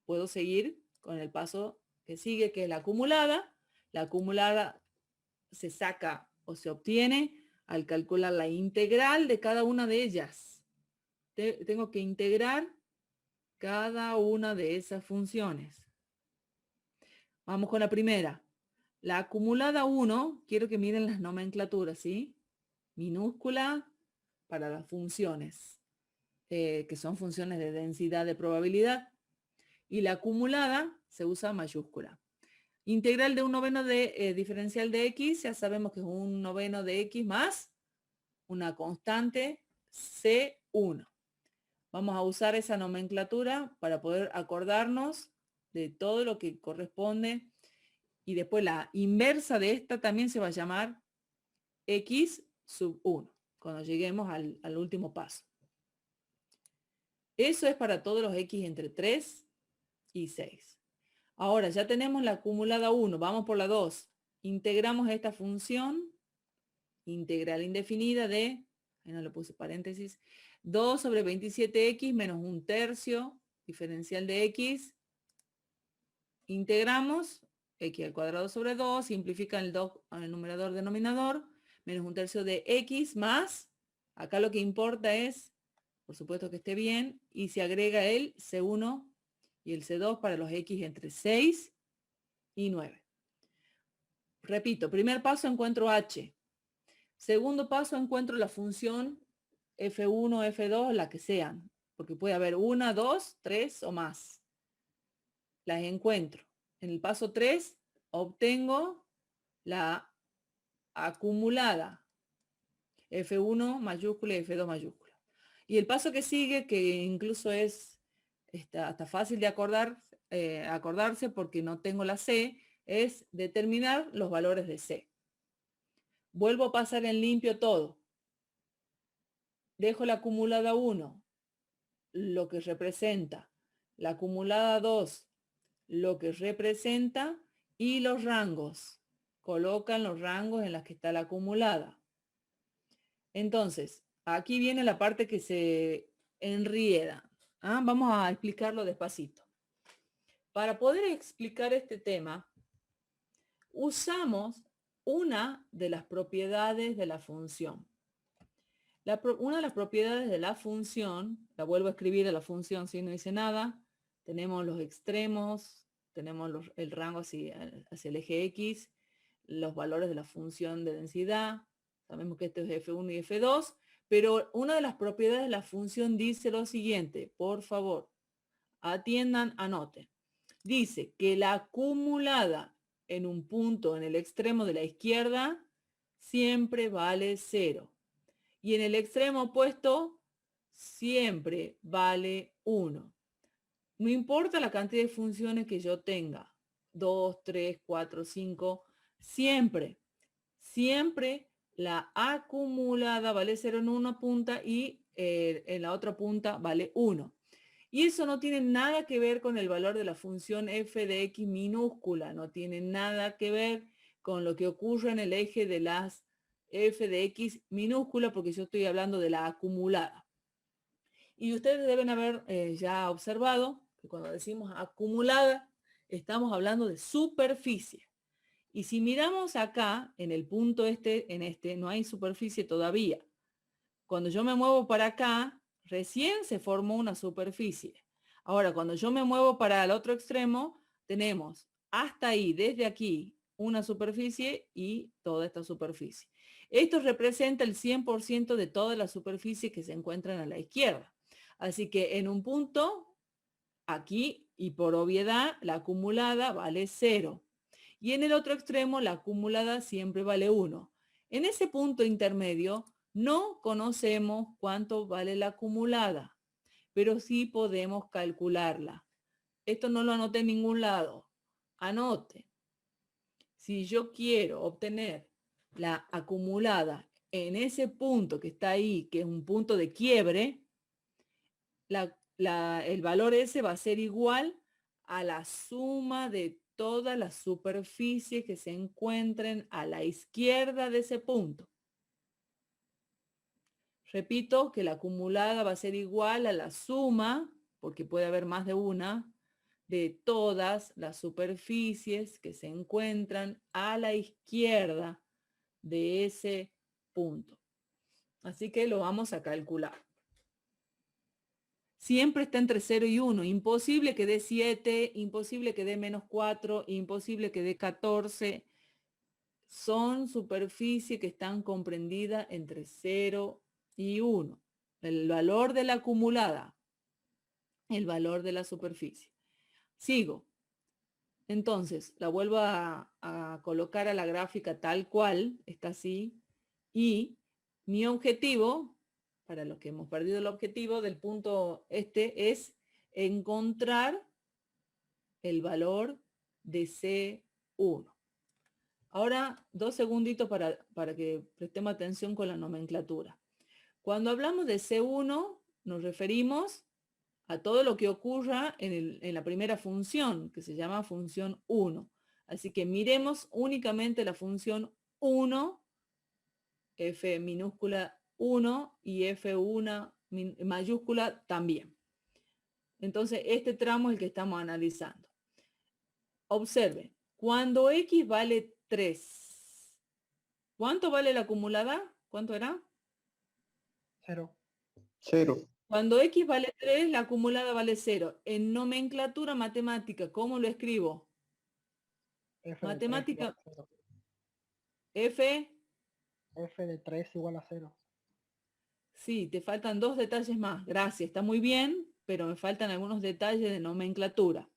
puedo seguir con el paso que sigue, que es la acumulada. La acumulada se saca o se obtiene al calcular la integral de cada una de ellas. Tengo que integrar cada una de esas funciones. Vamos con la primera. La acumulada 1, quiero que miren las nomenclaturas, ¿sí? Minúscula para las funciones, que son funciones de densidad de probabilidad. Y la acumulada se usa mayúscula. Integral de un noveno de diferencial de x, ya sabemos que es un noveno de x más una constante C1. Vamos a usar esa nomenclatura para poder acordarnos de todo lo que corresponde. Y después la inversa de esta también se va a llamar x sub 1, cuando lleguemos al último paso. Eso es para todos los x entre 3 y 6. Ahora ya tenemos la acumulada 1, vamos por la 2. Integramos esta función, integral indefinida de, ahí no le puse paréntesis, 2 sobre 27x menos un tercio, diferencial de x. Integramos x al cuadrado sobre 2, simplifica el 2 al numerador denominador, menos un tercio de x más, acá lo que importa es, por supuesto que esté bien, y se agrega el C1 y el C2 para los x entre 6 y 9. Repito, primer paso encuentro h. Segundo paso encuentro la función f1, f2, la que sean, porque puede haber 1, 2, 3 o más. Las encuentro. En el paso 3 obtengo la acumulada f1 mayúscula y f2 mayúscula. Y el paso que sigue, que incluso es hasta fácil de acordarse porque no tengo la C, es determinar los valores de C. Vuelvo a pasar en limpio todo. Dejo la acumulada 1, lo que representa. La acumulada 2, lo que representa. Y los rangos. Colocan los rangos en los que está la acumulada. Entonces, aquí viene la parte que se enrieda. Vamos a explicarlo despacito. Para poder explicar este tema, usamos una de las propiedades de la función. Una de las propiedades de la función, la vuelvo a escribir a la función si no hice nada, tenemos los extremos, tenemos el rango hacia el eje X, los valores de la función de densidad, sabemos que esto es F1 y F2, pero una de las propiedades de la función dice lo siguiente, por favor, atiendan, anoten. Dice que la acumulada en un punto en el extremo de la izquierda siempre vale 0. Y en el extremo opuesto siempre vale 1. No importa la cantidad de funciones que yo tenga, 2, 3, 4, 5, siempre la acumulada vale 0 en una punta y en la otra punta vale 1. Y eso no tiene nada que ver con el valor de la función f de x minúscula, no tiene nada que ver con lo que ocurre en el eje de las f de x minúscula, porque yo estoy hablando de la acumulada. Y ustedes deben haber ya observado que cuando decimos acumulada, estamos hablando de superficie. Y si miramos acá, en el punto no hay superficie todavía. Cuando yo me muevo para acá, recién se formó una superficie. Ahora, cuando yo me muevo para el otro extremo, tenemos hasta ahí, desde aquí, una superficie y toda esta superficie. Esto representa el 100% de todas las superficies que se encuentran a la izquierda. Así que en un punto, aquí, y por obviedad, la acumulada vale 0. Y en el otro extremo la acumulada siempre vale 1. En ese punto intermedio no conocemos cuánto vale la acumulada, pero sí podemos calcularla. Esto no lo anoté en ningún lado. Anote. Si yo quiero obtener la acumulada en ese punto que está ahí, que es un punto de quiebre, el valor ese va a ser igual a la suma de todas las superficies que se encuentren a la izquierda de ese punto. Repito que la acumulada va a ser igual a la suma, porque puede haber más de una, de todas las superficies que se encuentran a la izquierda de ese punto. Así que lo vamos a calcular. Siempre está entre 0 y 1. Imposible que dé 7, imposible que dé menos 4, imposible que dé 14. Son superficies que están comprendidas entre 0 y 1. El valor de la acumulada, el valor de la superficie. Sigo. Entonces, la vuelvo a colocar a la gráfica tal cual, está así. Y mi objetivo, para los que hemos perdido el objetivo del punto este, es encontrar el valor de C1. Ahora, 2 segunditos para que prestemos atención con la nomenclatura. Cuando hablamos de C1, nos referimos a todo lo que ocurra en la primera función, que se llama función 1. Así que miremos únicamente la función 1, F minúscula 1 y F1 mayúscula también. Entonces, este tramo es el que estamos analizando. Observe, cuando X vale 3, ¿cuánto vale la acumulada? ¿Cuánto era? 0. 0. Cuando X vale 3, la acumulada vale 0. En nomenclatura matemática, ¿cómo lo escribo? F de 3 Matemática, igual a 0. F, F de 3 igual a 0. sí, te faltan 2 detalles más. Gracias, está muy bien, pero me faltan algunos detalles de nomenclatura.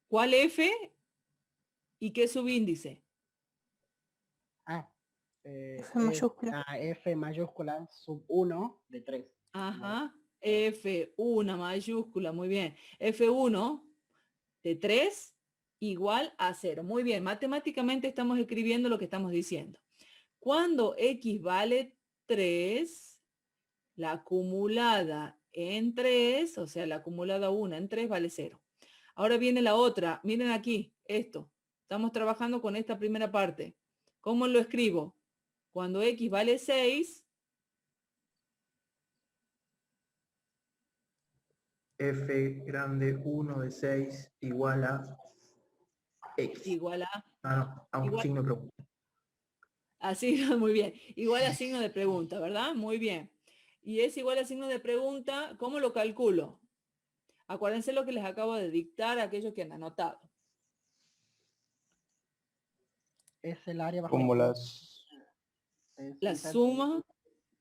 ¿Cuál F y qué subíndice? F mayúscula. F mayúscula sub 1 de 3. Ajá, F1 mayúscula, muy bien. F1 de 3 igual a 0. Muy bien, matemáticamente estamos escribiendo lo que estamos diciendo. Cuando X vale 3, la acumulada en 3, o sea, la acumulada 1 en 3 vale 0. Ahora viene la otra, miren aquí, esto. Estamos trabajando con esta primera parte. ¿Cómo lo escribo? Cuando X vale 6, F grande 1 de 6 igual a X. igual a... A un igual- signo de pregunta. Así, muy bien. Igual a signo de pregunta, ¿verdad? Muy bien. Y es igual a signo de pregunta, ¿cómo lo calculo? Acuérdense lo que les acabo de dictar a aquellos que han anotado. Es el área bajo Como la las, La suma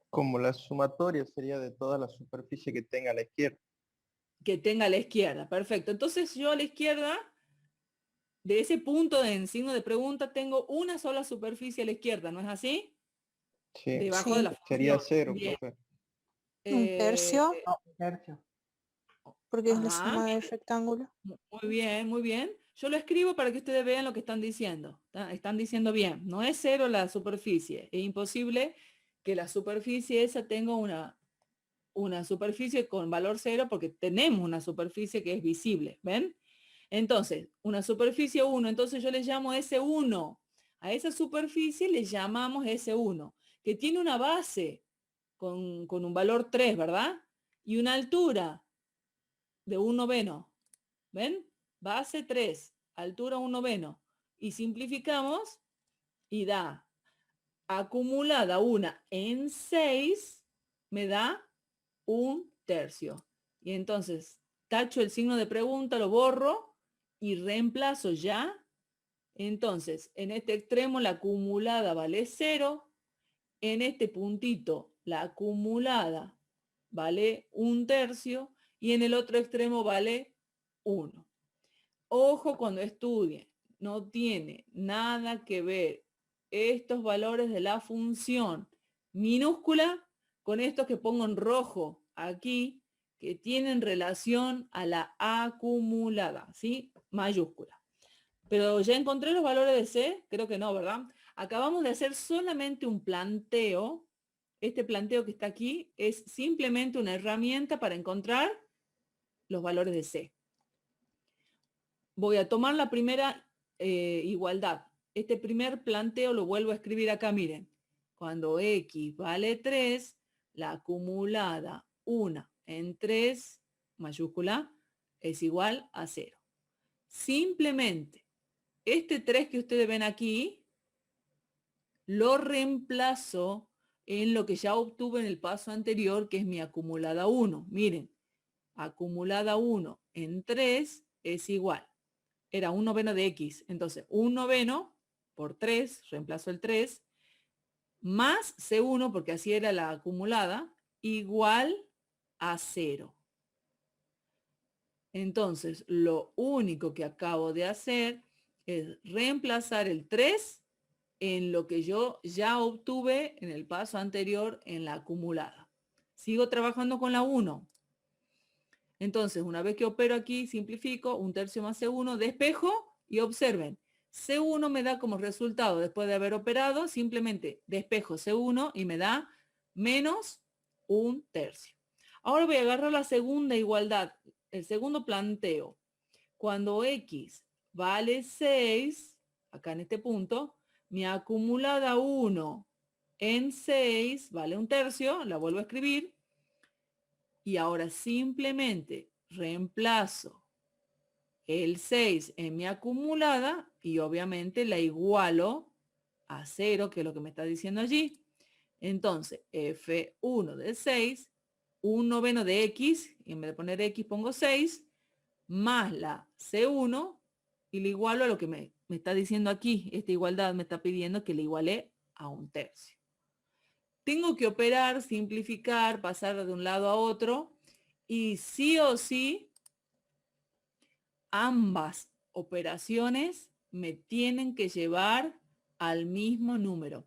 como la sumatoria sería de toda la superficie que tenga a la izquierda. que tenga a la izquierda. Perfecto. Entonces yo a la izquierda, de ese punto en signo de pregunta, tengo una sola superficie a la izquierda, ¿no es así? Sí, Debajo Sí. de la sería función. 0, Bien. profe. Un tercio, No, un tercio. porque es la Ajá, suma del rectángulo. muy bien, muy bien. Yo lo escribo para que ustedes vean lo que están diciendo. Están diciendo bien. No es 0 la superficie. Es imposible que la superficie esa tenga una superficie con valor 0 porque tenemos una superficie que es visible. ¿Ven? Entonces, una superficie 1. Entonces yo le llamo S1. A esa superficie le llamamos S1, que tiene una base con un valor 3, ¿verdad? Y una altura de 1/9. ¿Ven? Base 3, altura 1/9. Y simplificamos y da acumulada 1 en 6, me da 1/3. Y entonces tacho el signo de pregunta, lo borro y reemplazo ya. Entonces, en este extremo la acumulada vale 0. En este puntito la acumulada vale 1/3 y en el otro extremo vale 1. Ojo cuando estudien, no tiene nada que ver estos valores de la función minúscula con estos que pongo en rojo aquí, que tienen relación a la acumulada, ¿sí? Mayúscula. Pero ya encontré los valores de C, creo que no, ¿verdad? Acabamos de hacer solamente un planteo. Este planteo que está aquí es simplemente una herramienta para encontrar los valores de C. Voy a tomar la primera igualdad. Este primer planteo lo vuelvo a escribir acá, miren. Cuando X vale 3, la acumulada 1 en 3, mayúscula, es igual a 0. Simplemente, este 3 que ustedes ven aquí, lo reemplazo en lo que ya obtuve en el paso anterior, que es mi acumulada 1. Miren, acumulada 1 en 3 es igual. Era 1/9 de X. Entonces, 1/9 por 3, reemplazo el 3, más C1, porque así era la acumulada, igual a 0. Entonces, lo único que acabo de hacer es reemplazar el 3 en lo que yo ya obtuve en el paso anterior en la acumulada. Sigo trabajando con la 1. Entonces, una vez que opero aquí, simplifico, 1/3 más C1, despejo y observen. C1 me da como resultado, después de haber operado, simplemente despejo C1 y me da menos 1/3. Ahora voy a agarrar la segunda igualdad, el segundo planteo. Cuando X vale 6, acá en este punto, mi acumulada 1 en 6 vale 1/3, la vuelvo a escribir. Y ahora simplemente reemplazo el 6 en mi acumulada y obviamente la igualo a 0, que es lo que me está diciendo allí. Entonces, F1 de 6, 1/9 de X, y en vez de poner X pongo 6, más la C1, y le igualo a lo que me está diciendo aquí. Esta igualdad me está pidiendo que le iguale a 1/3. Tengo que operar, simplificar, pasar de un lado a otro, y sí o sí, ambas operaciones me tienen que llevar al mismo número.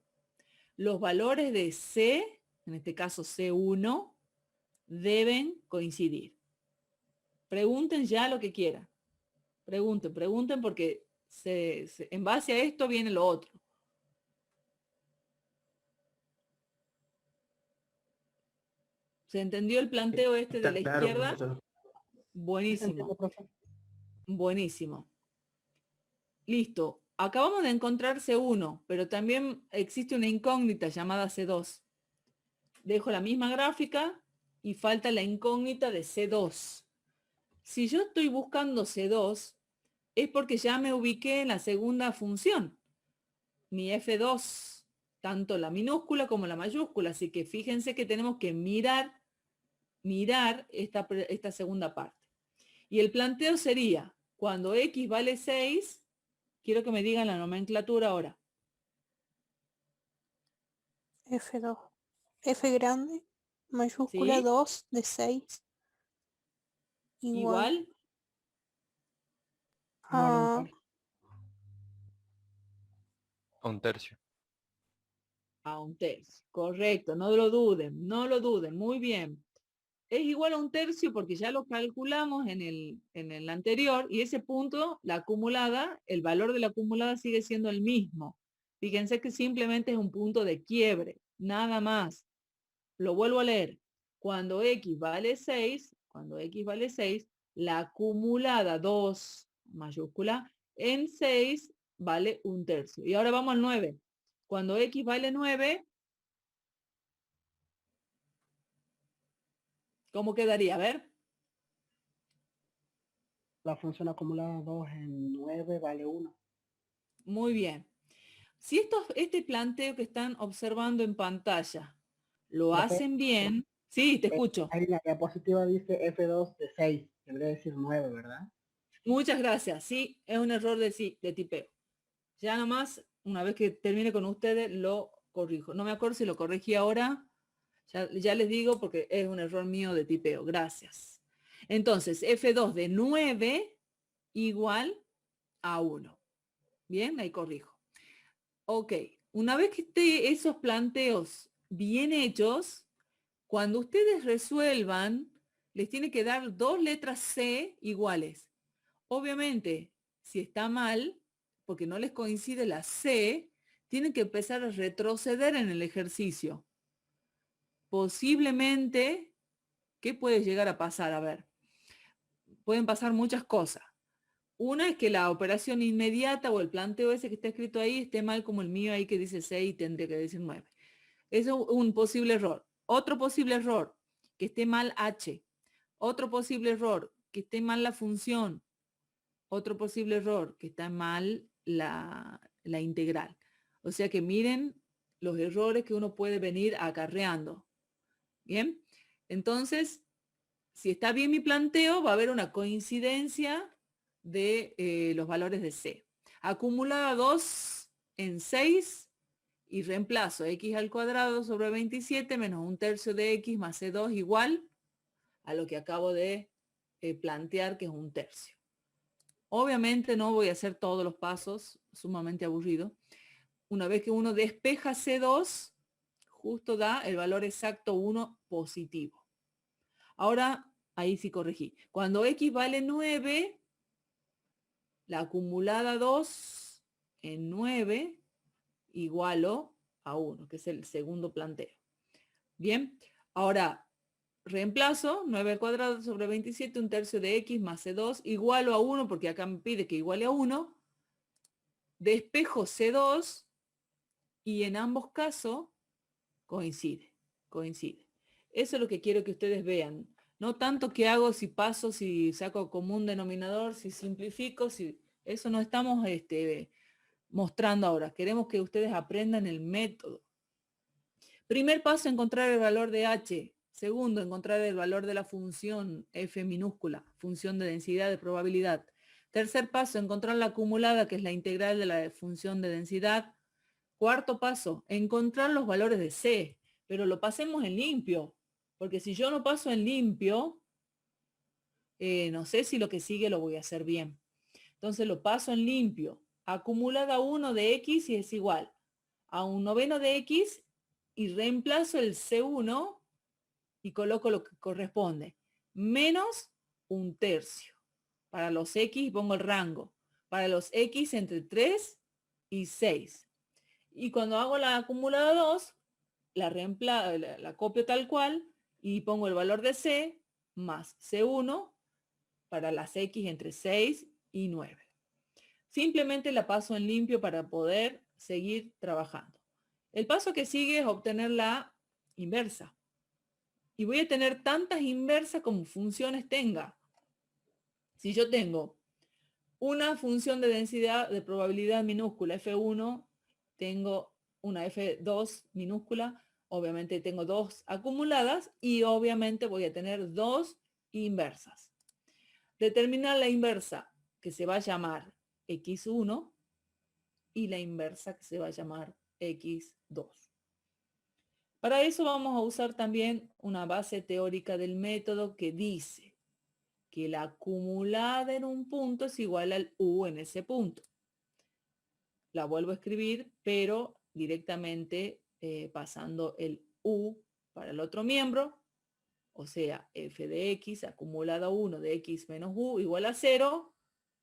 Los valores de C, en este caso C1, deben coincidir. Pregunten ya lo que quieran. Pregunten porque en base a esto viene lo otro. ¿Se entendió el planteo este de Está la claro, izquierda? profesor. Buenísimo, Profe. buenísimo. Listo. Acabamos de encontrar C1, pero también existe una incógnita llamada C2. Dejo la misma gráfica y falta la incógnita de C2. Si yo estoy buscando C2, es porque ya me ubiqué en la segunda función, mi F2, tanto la minúscula como la mayúscula. Así que fíjense que tenemos que mirar esta segunda parte. Y el planteo sería, cuando X vale 6, quiero que me digan la nomenclatura ahora. F2. F grande, mayúscula ¿Sí? 2 de 6. Igual Igual a... A 1/3. a 1/3. Correcto, no lo duden, muy bien. Es igual a 1/3 porque ya lo calculamos en el anterior, y ese punto, la acumulada, el valor de la acumulada sigue siendo el mismo. Fíjense que simplemente es un punto de quiebre, nada más. Lo vuelvo a leer. Cuando X vale 6, la acumulada 2, mayúscula, en 6 vale 1/3. Y ahora vamos al 9. Cuando X vale 9, ¿cómo quedaría? A ver. La función acumulada 2 en 9 vale 1. Muy bien. Si este planteo que están observando en pantalla lo Profe, hacen bien, sí, te escucho. Ahí en la diapositiva dice F2 de 6. Debería decir 9, ¿verdad? Muchas gracias. Sí, es un error de tipeo. Ya nomás, una vez que termine con ustedes, lo corrijo. No me acuerdo si lo corregí ahora. Ya les digo porque es un error mío de tipeo. Gracias. Entonces, F2 de 9 igual a 1. Bien, ahí corrijo. Ok, una vez que esté esos planteos bien hechos, cuando ustedes resuelvan, les tiene que dar 2 letras C iguales. Obviamente, si está mal, porque no les coincide la C, tienen que empezar a retroceder en el ejercicio. Posiblemente, ¿qué puede llegar a pasar? A ver, pueden pasar muchas cosas. Una es que la operación inmediata o el planteo ese que está escrito ahí esté mal como el mío ahí que dice 6 y tendría que decir 9. Eso es un posible error. Otro posible error, que esté mal H. Otro posible error, que esté mal la función. Otro posible error, que está mal la integral. O sea que miren los errores que uno puede venir acarreando. Bien, entonces, si está bien mi planteo, va a haber una coincidencia de los valores de C. Acumulada 2 en 6 y reemplazo x al cuadrado sobre 27 menos 1/3 de x más C2 igual a lo que acabo de plantear, que es 1/3. Obviamente no voy a hacer todos los pasos, sumamente aburrido. Una vez que uno despeja C2, justo da el valor exacto 1 positivo. Ahora, ahí sí corregí. Cuando x vale 9, la acumulada 2 en 9 igualo a 1, que es el segundo planteo. Bien, ahora reemplazo 9 al cuadrado sobre 27, 1/3 de x más C2 igualo a 1, porque acá me pide que iguale a 1. Despejo C2 y en ambos casos coincide. Eso es lo que quiero que ustedes vean. No tanto qué hago, si paso, si saco común denominador, si simplifico, si eso no estamos mostrando ahora. Queremos que ustedes aprendan el método. Primer paso, encontrar el valor de H. Segundo, encontrar el valor de la función F minúscula, función de densidad de probabilidad. Tercer paso, encontrar la acumulada, que es la integral de la función de densidad. Cuarto paso, encontrar los valores de C, pero lo pasemos en limpio, porque si yo no paso en limpio, no sé si lo que sigue lo voy a hacer bien. Entonces lo paso en limpio. Acumulada 1 de x y es igual a 1/9 de x y reemplazo el C1 y coloco lo que corresponde. Menos 1/3. Para los x pongo el rango. Para los x entre 3 y 6. Y cuando hago la acumulada 2, la copio tal cual y pongo el valor de C más C1 para las x entre 6 y 9. Simplemente la paso en limpio para poder seguir trabajando. El paso que sigue es obtener la inversa. Y voy a tener tantas inversas como funciones tenga. Si yo tengo una función de densidad de probabilidad minúscula F1, tengo una F2 minúscula, obviamente tengo 2 acumuladas y obviamente voy a tener 2 inversas. Determinar la inversa que se va a llamar X1 y la inversa que se va a llamar X2. Para eso vamos a usar también una base teórica del método que dice que la acumulada en un punto es igual al U en ese punto. La vuelvo a escribir, pero directamente pasando el U para el otro miembro, o sea, f de x acumulada 1 de x menos u igual a 0.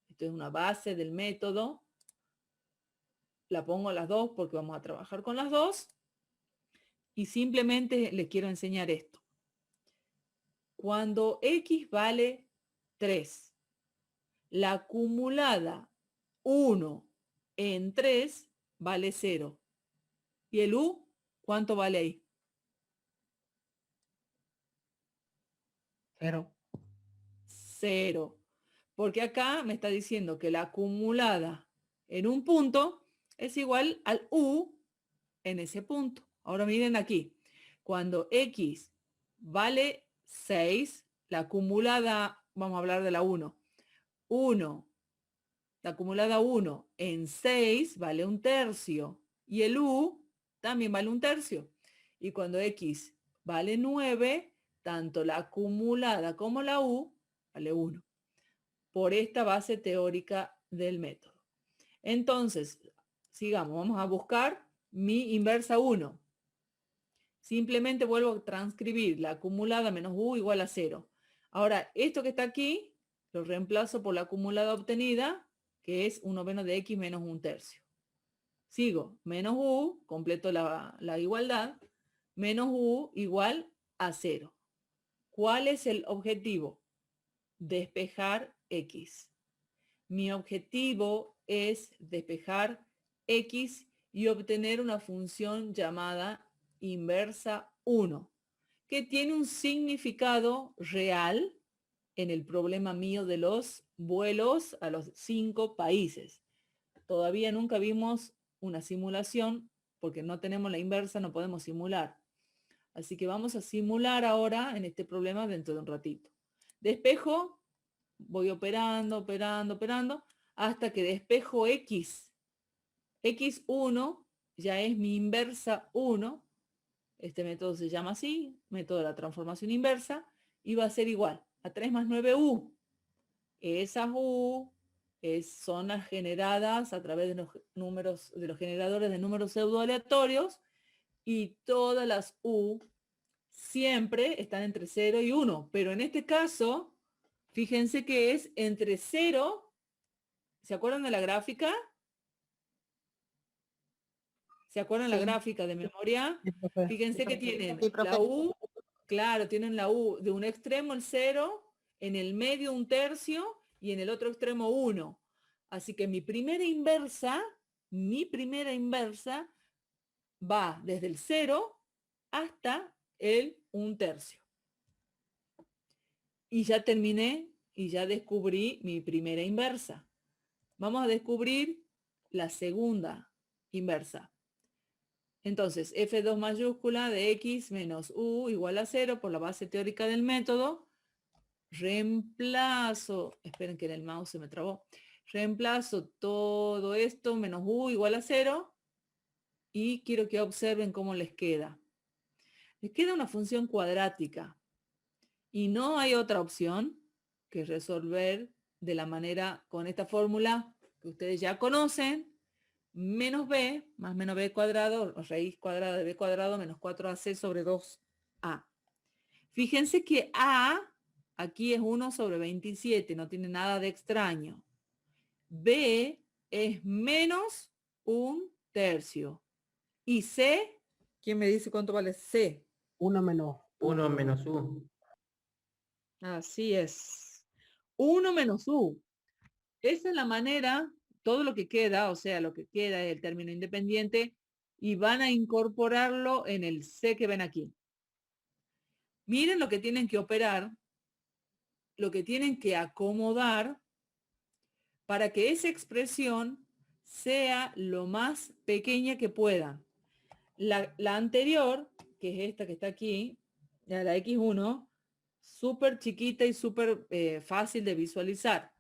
Esto es una base del método. La pongo a las dos porque vamos a trabajar con las dos. Y simplemente les quiero enseñar esto. Cuando x vale 3, la acumulada 1 en 3 vale 0. ¿Y el u cuánto vale ahí? 0. 0. Porque acá me está diciendo que la acumulada en un punto es igual al u en ese punto. Ahora miren aquí. Cuando x vale 6, la acumulada, vamos a hablar de la 1. 1, la acumulada 1 en 6 vale 1/3. Y el u también vale 1/3. Y cuando x vale 9, tanto la acumulada como la u vale 1. por esta base teórica del método. Entonces, sigamos, vamos a buscar mi inversa 1. Simplemente vuelvo a transcribir la acumulada menos u igual a 0. Ahora, esto que está aquí, lo reemplazo por la acumulada obtenida, que es 1 menos de x menos 1/3. Sigo, menos u, completo la igualdad, menos u igual a 0. ¿Cuál es el objetivo? Despejar x. Mi objetivo es despejar x y obtener una función llamada inversa 1, que tiene un significado real en el problema mío de los vuelos a los 5 países. Todavía nunca vimos una simulación, porque no tenemos la inversa, no podemos simular. Así que vamos a simular ahora en este problema dentro de un ratito. Despejo, voy operando, hasta que despejo x. x1 ya es mi inversa 1. Este método se llama así, método de la transformación inversa, y va a ser igual a 3 más 9u. Esas u son las generadas a través de los generadores de números pseudoaleatorios, y todas las u siempre están entre 0 y 1, pero en este caso, fíjense que es entre 0, ¿se acuerdan de la gráfica? ¿Se acuerdan la gráfica de memoria? Sí, profe. Fíjense que tienen Sí, profe. la U, claro, tienen la U de un extremo el 0, en el medio 1/3 y en el otro extremo 1. Así que mi primera inversa va desde el 0 hasta el 1/3. Y ya terminé y ya descubrí mi primera inversa. Vamos a descubrir la segunda inversa. Entonces, F2 mayúscula de x menos u igual a 0 por la base teórica del método. Reemplazo, esperen que en el mouse se me trabó. Reemplazo todo esto menos u igual a 0 y quiero que observen cómo les queda. Les queda una función cuadrática y no hay otra opción que resolver de la manera con esta fórmula que ustedes ya conocen. Menos b más menos b cuadrado, o raíz cuadrada de b cuadrado menos 4ac sobre 2a. Fíjense que a aquí es 1 sobre 27, no tiene nada de extraño. B es menos 1/3. Y c, ¿quién me dice cuánto vale c? 1 menos 1 menos u. Así es. 1 menos u. Esa es la manera, todo lo que queda, o sea, lo que queda es el término independiente, y van a incorporarlo en el c que ven aquí. Miren lo que tienen que operar, lo que tienen que acomodar para que esa expresión sea lo más pequeña que puedan. La anterior, que es esta que está aquí, la x1, súper chiquita y súper fácil de visualizar.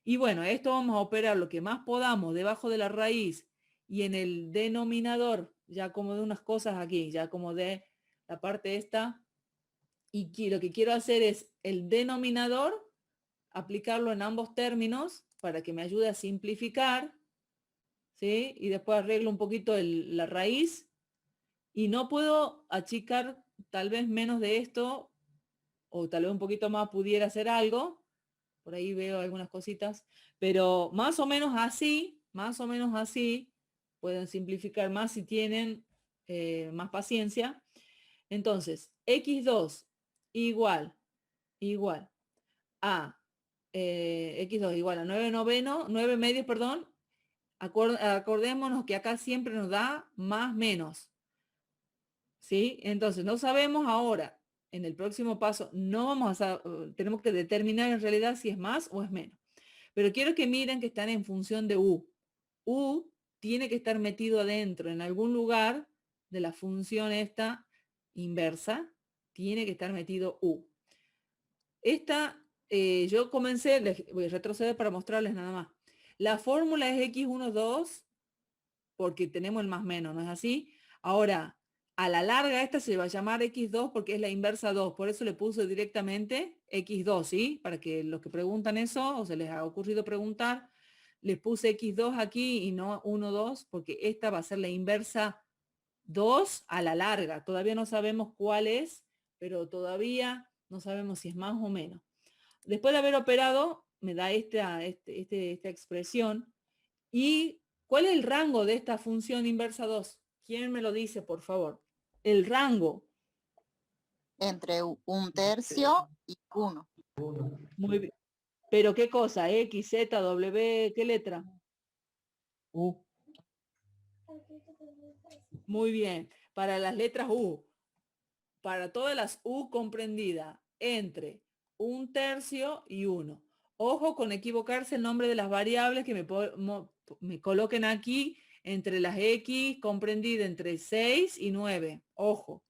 Y bueno, esto vamos a operar lo que más podamos debajo de la raíz y en el denominador, ya como de unas cosas aquí, ya como de la parte esta. Y lo que quiero hacer es el denominador, aplicarlo en ambos términos para que me ayude a simplificar, ¿sí? Y después arreglo un poquito la raíz. Y no puedo achicar tal vez menos de esto, o tal vez un poquito más pudiera hacer algo. Por ahí veo algunas cositas, pero más o menos así, pueden simplificar más si tienen más paciencia. Entonces, x2 igual a x2 igual a 9 medios, perdón. Acordémonos que acá siempre nos da más menos. ¿Sí? Entonces, no sabemos ahora. En el próximo paso no vamos a tenemos que determinar en realidad si es más o es menos. Pero quiero que miren que están en función de u. U tiene que estar metido adentro, en algún lugar de la función esta inversa, tiene que estar metido u. Esta, yo comencé, voy a retroceder para mostrarles nada más. La fórmula es x1, 2, porque tenemos el más menos, ¿no es así? Ahora, A la larga esta se va a llamar x2 porque es la inversa 2, por eso le puse directamente x2, ¿sí? Para que los que preguntan eso, o se les ha ocurrido preguntar, les puse x2 aquí y no 1, 2, porque esta va a ser la inversa 2 a la larga. Todavía no sabemos cuál es, pero todavía no sabemos si es más o menos. Después de haber operado, me da esta expresión. ¿Y cuál es el rango de esta función inversa 2? ¿Quién me lo dice, por favor? El rango. Entre 1/3 y 1. Muy bien. ¿Pero qué cosa? X, Z, W, ¿qué letra? U. Muy bien. Para las letras U. Para todas las U comprendidas entre 1/3 y 1. Ojo con equivocarse el nombre de las variables que me coloquen aquí entre las X comprendida entre 6 y 9. Ojo.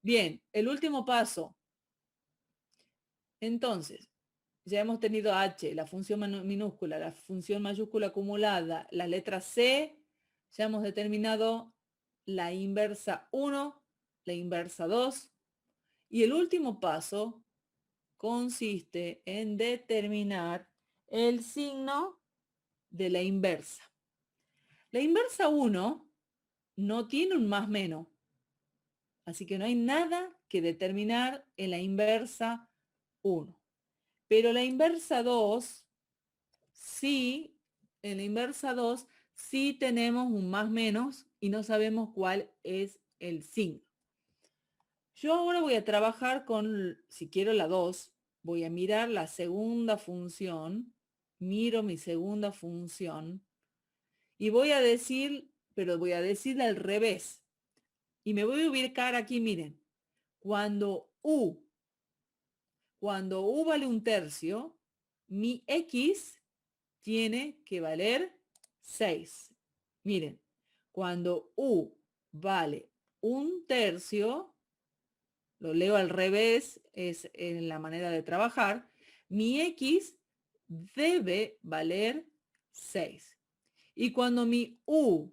Bien, el último paso. Entonces, ya hemos tenido H, la función minúscula, la función mayúscula acumulada, la letra C, ya hemos determinado la inversa 1, la inversa 2, y el último paso consiste en determinar el signo de la inversa. La inversa 1 no tiene un más menos, así que no hay nada que determinar en la inversa 1. Pero la inversa 2, sí, en la inversa 2 sí tenemos un más menos y no sabemos cuál es el signo. Yo ahora voy a trabajar con, si quiero la 2, voy a mirar la segunda función, miro mi segunda función y voy a decir, pero voy a decir al revés. Y me voy a ubicar aquí, miren, cuando U vale 1/3, mi X tiene que valer 6. Miren, cuando U vale 1/3, lo leo al revés, es en la manera de trabajar, mi X debe valer 6. Y cuando mi U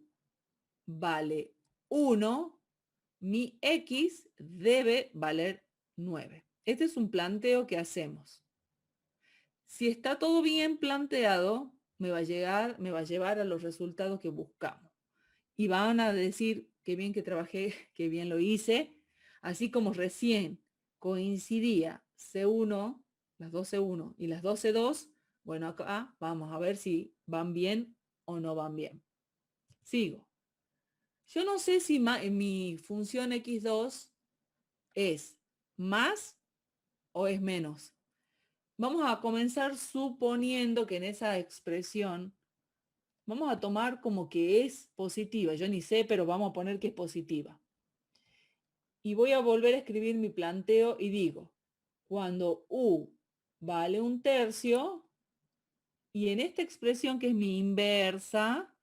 vale 1, mi X debe valer 9. Este es un planteo que hacemos. Si está todo bien planteado, me va a llevar a los resultados que buscamos. Y van a decir, qué bien que trabajé, qué bien lo hice. Así como recién coincidía C1, las 12.1 y las 12.2, bueno, acá vamos a ver si van bien o no van bien. Sigo. Yo no sé si mi función x2 es más o es menos. Vamos a comenzar suponiendo que en esa expresión vamos a tomar como que es positiva. Yo ni sé, pero vamos a poner que es positiva. Y voy a volver a escribir mi planteo y digo, cuando U vale 1/3, y en esta expresión que es mi inversa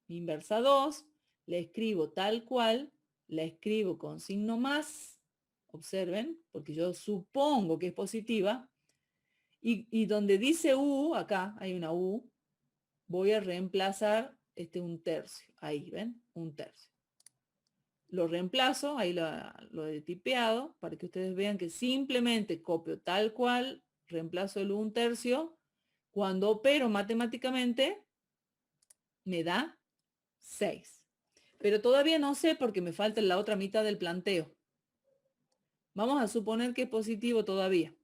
2, la escribo tal cual, la escribo con signo más, observen, porque yo supongo que es positiva, y donde dice U, acá hay una U, voy a reemplazar 1/3, ahí, ¿ven? 1/3. Lo reemplazo, ahí lo he tipeado, para que ustedes vean que simplemente copio tal cual, reemplazo el 1/3, cuando opero matemáticamente, me da 6. Pero todavía no sé porque me falta la otra mitad del planteo. Vamos a suponer que es positivo todavía.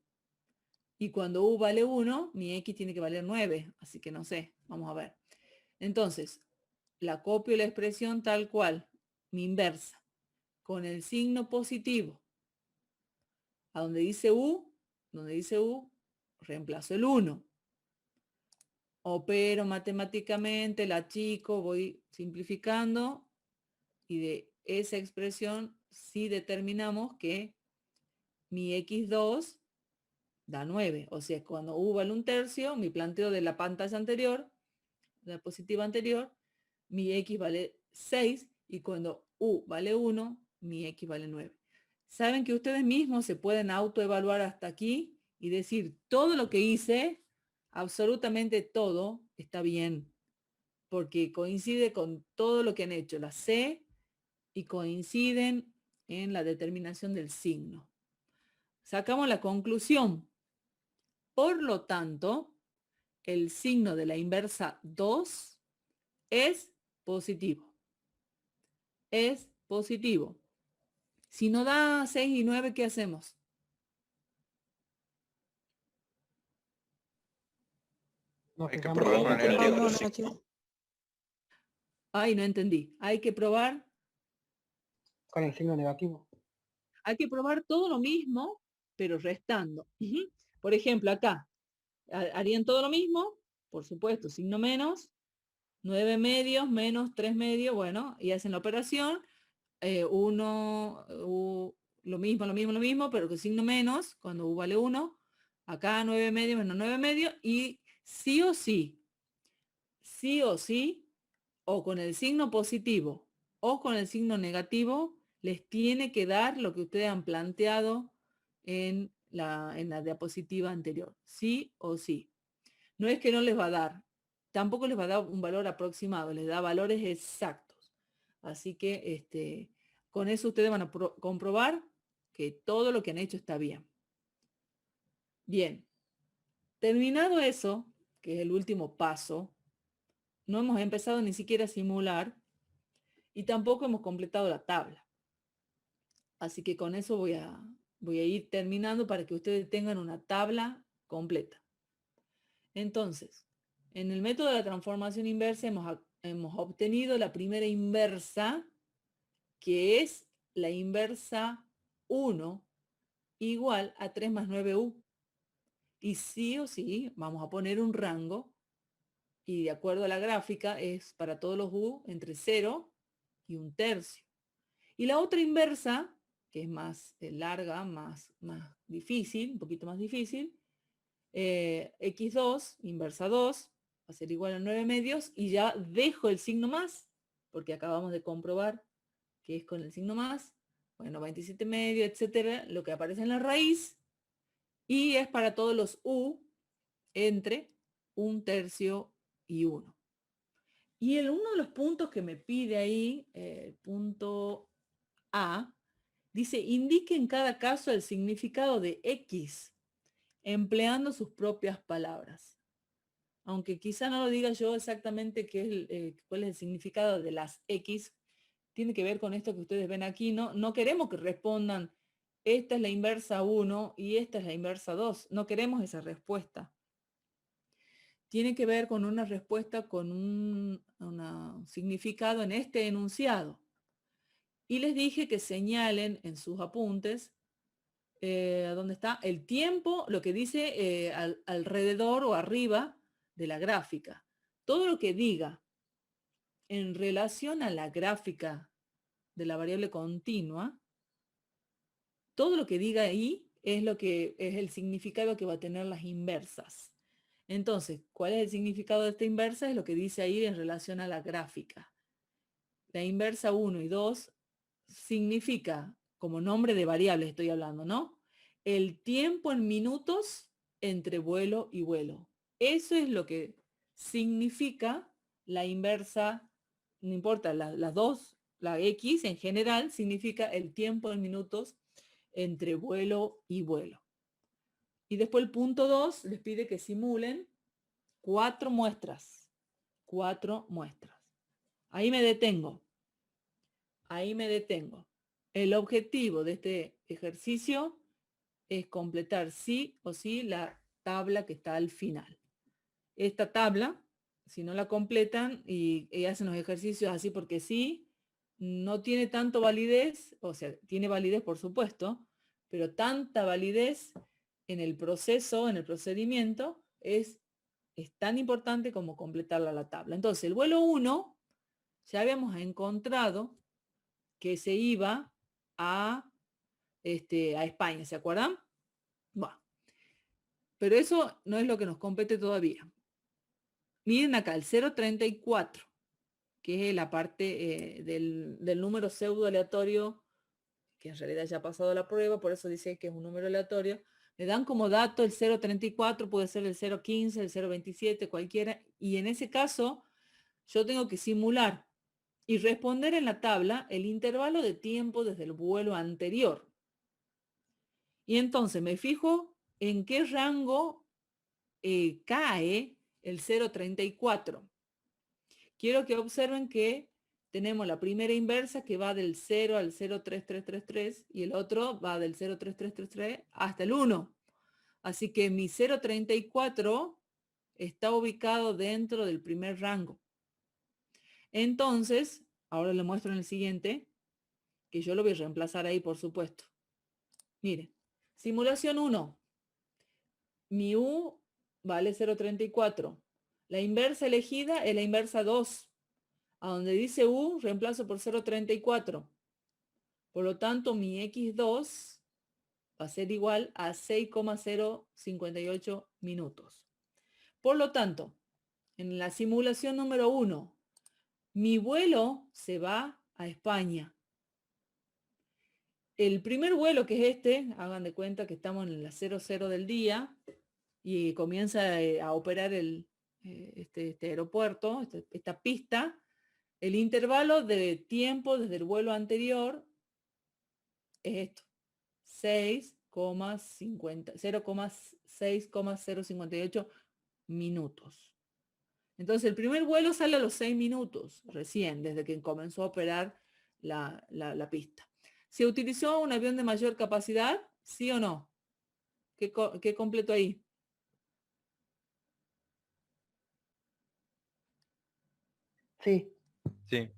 Y cuando U vale 1, mi X tiene que valer 9, así que no sé, vamos a ver. Entonces, la copio la expresión tal cual, mi inversa, con el signo positivo. A donde dice U, reemplazo el 1. Opero matemáticamente, la achico, voy simplificando y de esa expresión sí determinamos que mi x2 da 9. O sea, cuando U vale 1/3, mi planteo de la pantalla anterior, la diapositiva anterior, mi X vale 6 y cuando U vale 1, mi X vale 9. Saben que ustedes mismos se pueden autoevaluar hasta aquí y decir todo lo que hice, absolutamente todo está bien, porque coincide con todo lo que han hecho la C y coinciden en la determinación del signo. Sacamos la conclusión. Por lo tanto, el signo de la inversa 2 es positivo. Es positivo. Si no da 6 y 9, ¿qué hacemos? No Hay que fijamos probar con el negativo. negativo. Vamos sí. negativo. Ay, no entendí. Hay que probar. Con el signo negativo. Hay que probar todo lo mismo, pero restando. Ujú. Por ejemplo, acá harían todo lo mismo, por supuesto, signo menos, 9 medios menos 3 medios, bueno, y hacen la operación, lo mismo, pero con signo menos, cuando u vale 1, acá 9 medios menos 9 medios, y sí o sí, o con el signo positivo o con el signo negativo, les tiene que dar lo que ustedes han planteado en la diapositiva anterior. Sí o sí. No es que no les va a dar, tampoco les va a dar un valor aproximado, les da valores exactos. Así que con eso ustedes van a comprobar que todo lo que han hecho está bien. Bien. Terminado eso, que es el último paso, no hemos empezado ni siquiera a simular y tampoco hemos completado la tabla. Así que con eso voy a ir terminando para que ustedes tengan una tabla completa. Entonces, en el método de la transformación inversa hemos obtenido la primera inversa, que es la inversa 1 igual a 3 más 9u. Y sí o sí vamos a poner un rango, y de acuerdo a la gráfica es para todos los u entre 0 y 1/3. Y la otra inversa, que es más larga, más difícil, un poquito más difícil, x2, inversa 2, va a ser igual a 9 medios, y ya dejo el signo más, porque acabamos de comprobar que es con el signo más, bueno, 27 medios, etcétera, lo que aparece en la raíz, y es para todos los u entre 1/3 y 1. Y uno de los puntos que me pide ahí, punto A, dice, indique en cada caso el significado de X, empleando sus propias palabras. Aunque quizá no lo diga yo exactamente cuál es el significado de las X, tiene que ver con esto que ustedes ven aquí. No queremos que respondan, esta es la inversa 1 y esta es la inversa 2. No queremos esa respuesta. Tiene que ver con una respuesta con un significado en este enunciado. Y les dije que señalen en sus apuntes donde está el tiempo, lo que dice alrededor o arriba de la gráfica. Todo lo que diga en relación a la gráfica de la variable continua, todo lo que diga ahí es lo que es el significado que va a tener las inversas. Entonces, ¿cuál es el significado de esta inversa? Es lo que dice ahí en relación a la gráfica. La inversa 1 y 2 significa, como nombre de variable estoy hablando, ¿no? El tiempo en minutos entre vuelo y vuelo. Eso es lo que significa la inversa, no importa, las dos, la X en general significa el tiempo en minutos entre vuelo y vuelo. Y después el punto 2 les pide que simulen 4 muestras. 4 muestras. Ahí me detengo. Ahí me detengo. El objetivo de este ejercicio es completar sí o sí la tabla que está al final. Esta tabla, si no la completan y hacen los ejercicios así porque sí, no tiene tanto validez, o sea, tiene validez por supuesto, pero tanta validez en el proceso, en el procedimiento, es tan importante como completarla la tabla. Entonces, el vuelo 1, ya habíamos encontrado que se iba a España, ¿se acuerdan? Bueno, pero eso no es lo que nos compete todavía. Miren acá, el 0,34, que es la parte del número pseudo aleatorio, que en realidad ya ha pasado la prueba, por eso dice que es un número aleatorio. Le dan como dato el 0,34, puede ser el 0,15, el 0,27, cualquiera. Y en ese caso, yo tengo que simular y responder en la tabla el intervalo de tiempo desde el vuelo anterior. Y entonces me fijo en qué rango cae el 0,34. Quiero que observen que tenemos la primera inversa que va del 0 al 0,3333 y el otro va del 0,3333 hasta el 1. Así que mi 0,34 está ubicado dentro del primer rango. Entonces, ahora le muestro en el siguiente, que yo lo voy a reemplazar ahí, por supuesto. Miren, simulación 1. Mi U vale 0,34. La inversa elegida es la inversa 2. A donde dice U, reemplazo por 0,34. Por lo tanto, mi X2 va a ser igual a 6,058 minutos. Por lo tanto, en la simulación número 1, mi vuelo se va a España. El primer vuelo, que es este, hagan de cuenta que estamos en la 00 del día y comienza a operar este aeropuerto, esta pista. El intervalo de tiempo desde el vuelo anterior es esto, 0,6058 minutos. Entonces el primer vuelo sale a los 6 minutos, recién, desde que comenzó a operar la pista. ¿Se utilizó un avión de mayor capacidad? ¿Sí o no? ¿Qué completo ahí? Sí. Sí,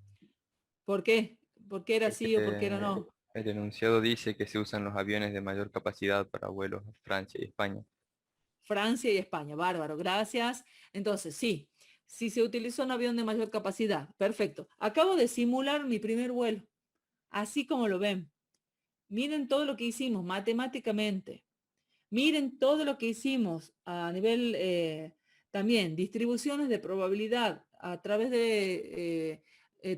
¿Por qué? ¿Por qué era porque sí o por qué era no? el enunciado dice que se usan los aviones de mayor capacidad para vuelos a Francia y España. Francia y España, bárbaro, gracias. Entonces, sí, si se utilizó un avión de mayor capacidad, perfecto. Acabo de simular mi primer vuelo, así como lo ven. Miren todo lo que hicimos matemáticamente. Miren todo lo que hicimos a nivel también, distribuciones de probabilidad. A través de,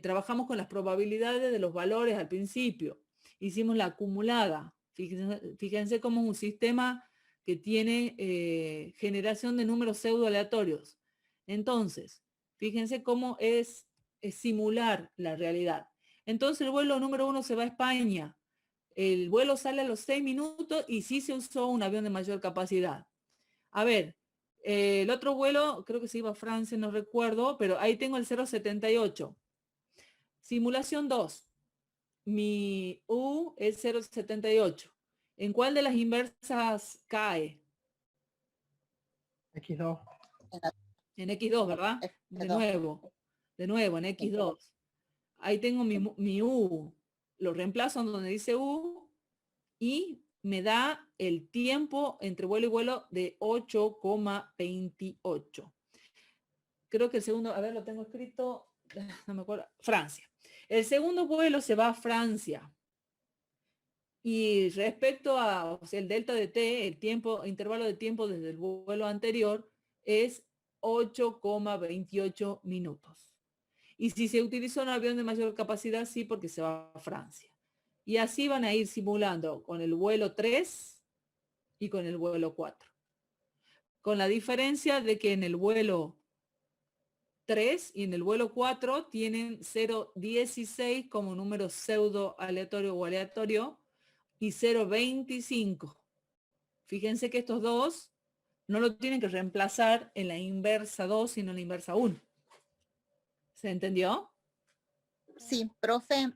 trabajamos con las probabilidades de los valores al principio. Hicimos la acumulada. Fíjense cómo es un sistema que tiene generación de números pseudo aleatorios. Entonces, fíjense cómo es simular la realidad. Entonces el vuelo número 1 se va a España. El vuelo sale a los 6 minutos y sí se usó un avión de mayor capacidad. A ver, el otro vuelo, creo que se iba a Francia, no recuerdo, pero ahí tengo el 0,78. Simulación 2. Mi U es 0,78. ¿En cuál de las inversas cae? X2. En X2, ¿verdad? De nuevo, en X2. Ahí tengo mi U. Lo reemplazo en donde dice U y me da el tiempo entre vuelo y vuelo de 8,28. Creo que el segundo, a ver, lo tengo escrito, no me acuerdo, Francia. El segundo vuelo se va a Francia. Y respecto a el delta de T, el intervalo de tiempo desde el vuelo anterior es 8,28 minutos. Y si se utiliza un avión de mayor capacidad, sí, porque se va a Francia. Y así van a ir simulando con el vuelo 3 y con el vuelo 4. Con la diferencia de que en el vuelo 3 y en el vuelo 4 tienen 0,16 como número pseudo aleatorio o aleatorio y 0,25. Fíjense que estos dos no lo tienen que reemplazar en la inversa 2, sino en la inversa 1. ¿Se entendió? Sí, profe,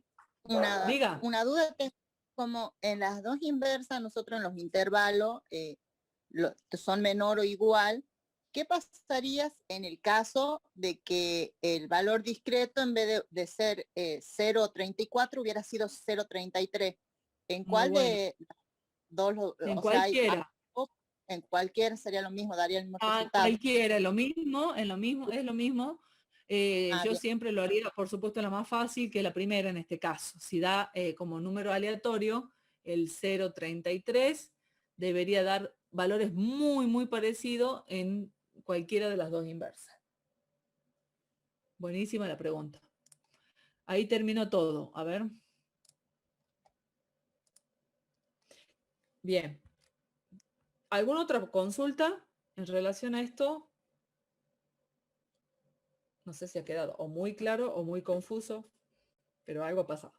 Diga. una duda que como en las dos inversas, nosotros en los intervalos que son menor o igual, ¿qué pasaría en el caso de que el valor discreto en vez de ser 0,34 hubiera sido 0,33? ¿En cuál de dos? En O cualquiera. sea, en cualquiera sería lo mismo, daría el mismo resultado. Cualquiera, lo mismo, es lo mismo. Yo bien. siempre lo haría, por supuesto, la más fácil que la primera en este caso. Si da como número aleatorio el 0,33, debería dar valores muy, muy parecidos en cualquiera de las dos inversas. Buenísima la pregunta. Ahí terminó todo. A ver. Bien. ¿Alguna otra consulta en relación a esto? No sé si ha quedado o muy claro o muy confuso. pero algo ha pasado.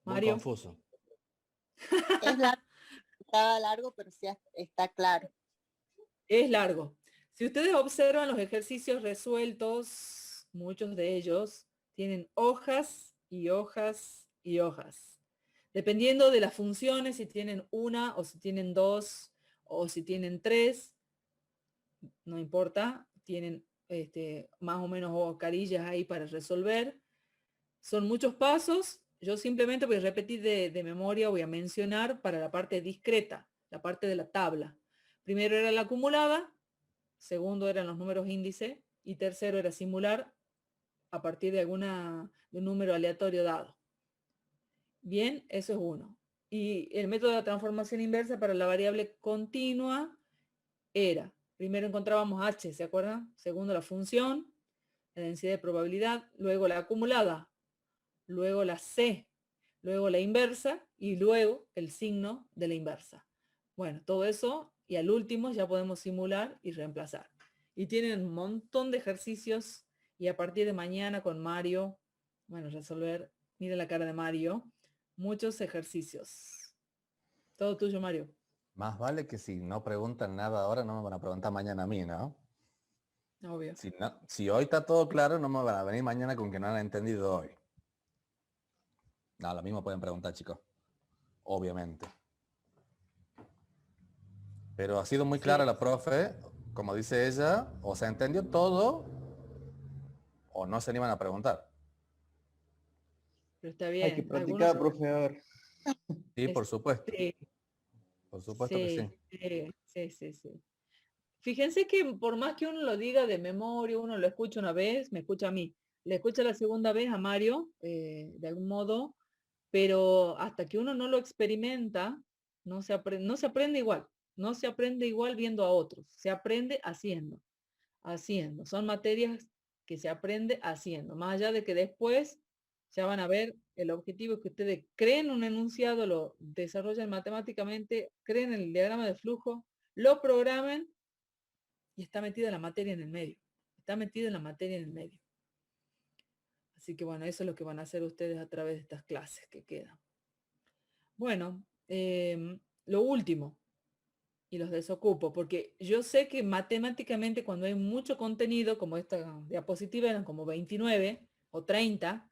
Muy Mario. confuso. Es largo, estaba largo, pero sí está claro. Es largo. Si ustedes observan los ejercicios resueltos, muchos de ellos tienen hojas y hojas y hojas. Dependiendo de las funciones, si tienen una o si tienen dos o si tienen tres, no importa, tienen más o menos carillas ahí para resolver. Son muchos pasos. Yo simplemente voy a repetir de memoria, voy a mencionar para la parte discreta, la parte de la tabla. Primero era la acumulada, segundo eran los números índice y tercero era simular a partir de un número aleatorio dado. Bien, eso es uno. Y el método de la transformación inversa para la variable continua era, primero encontrábamos h, ¿se acuerdan? Segundo la función, la densidad de probabilidad, luego la acumulada, luego la c, luego la inversa y luego el signo de la inversa. Bueno, todo eso y al último ya podemos simular y reemplazar. Y tienen un montón de ejercicios y a partir de mañana con Mario, bueno, resolver, mira la cara de Mario, muchos ejercicios. Todo tuyo, Mario. Más vale que si no preguntan nada ahora, no me van a preguntar mañana a mí, ¿no? Obvio. Si hoy está todo claro, no me van a venir mañana con que no han entendido hoy. No, lo mismo pueden preguntar, chicos. Obviamente. Pero ha sido muy clara la profe, como dice ella, o se entendió todo, o no se animan a preguntar. Pero está bien. Hay que practicar, profe, a ver. Sí, por supuesto. Sí. Por supuesto que sí. Sí. Fíjense que por más que uno lo diga de memoria, uno lo escucha una vez, me escucha a mí, le escucha la segunda vez a Mario, de algún modo, pero hasta que uno no lo experimenta, no se aprende igual. No se aprende igual viendo a otros, se aprende haciendo. Son materias que se aprende haciendo, más allá de que después ya van a ver el objetivo que ustedes creen un enunciado, lo desarrollan matemáticamente, creen el diagrama de flujo, lo programen y está metida la materia en el medio. Así que bueno, eso es lo que van a hacer ustedes a través de estas clases que quedan. Bueno, lo último, y los desocupo, porque yo sé que matemáticamente cuando hay mucho contenido, como esta diapositiva eran como 29 o 30,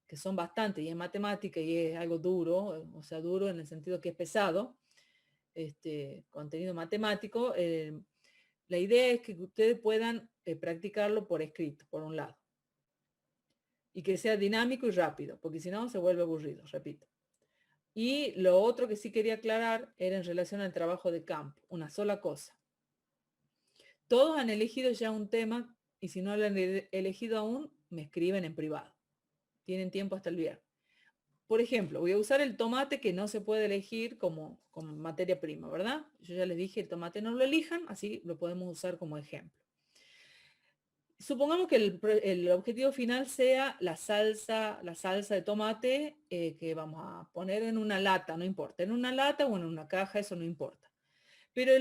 que son bastantes, y es matemática y es algo duro, o sea, duro en el sentido que es pesado, contenido matemático, la idea es que ustedes puedan practicarlo por escrito, por un lado, y que sea dinámico y rápido, porque si no se vuelve aburrido, repito. Y lo otro que sí quería aclarar era en relación al trabajo de campo, una sola cosa. Todos han elegido ya un tema y si no lo han elegido aún, me escriben en privado. Tienen tiempo hasta el viernes. Por ejemplo, voy a usar el tomate que no se puede elegir como materia prima, ¿verdad? Yo ya les dije, el tomate no lo elijan, así lo podemos usar como ejemplo. Supongamos que el objetivo final sea la salsa de tomate que vamos a poner en una lata, no importa, en una lata o en una caja, eso no importa. Pero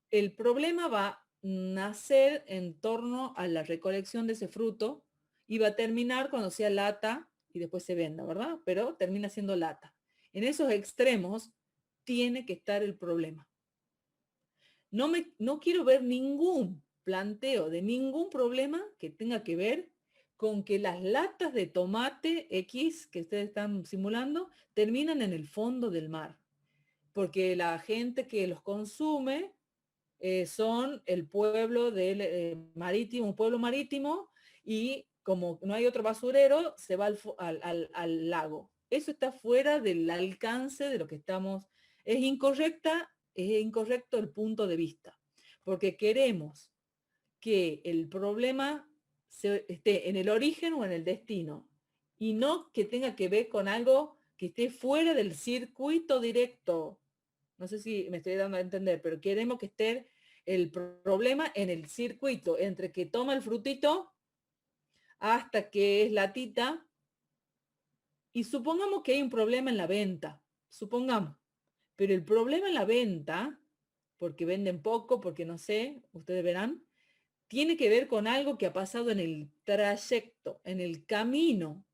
el problema va a nacer en torno a la recolección de ese fruto y va a terminar cuando sea lata y después se venda, ¿verdad? Pero termina siendo lata. En esos extremos tiene que estar el problema. No quiero ver ningún planteo de ningún problema que tenga que ver con que las latas de tomate X que ustedes están simulando terminan en el fondo del mar. Porque la gente que los consume son el pueblo marítimo, un pueblo marítimo, y como no hay otro basurero, se va al lago. Eso está fuera del alcance de lo que estamos. Es incorrecto el punto de vista, porque queremos que el problema esté en el origen o en el destino, y no que tenga que ver con algo que esté fuera del circuito directo. No sé si me estoy dando a entender, pero queremos que esté el problema en el circuito, entre que toma el frutito hasta que es latita, y supongamos que hay un problema en la venta, supongamos, pero el problema en la venta, porque venden poco, porque no sé, ustedes verán, tiene que ver con algo que ha pasado en el trayecto, en el camino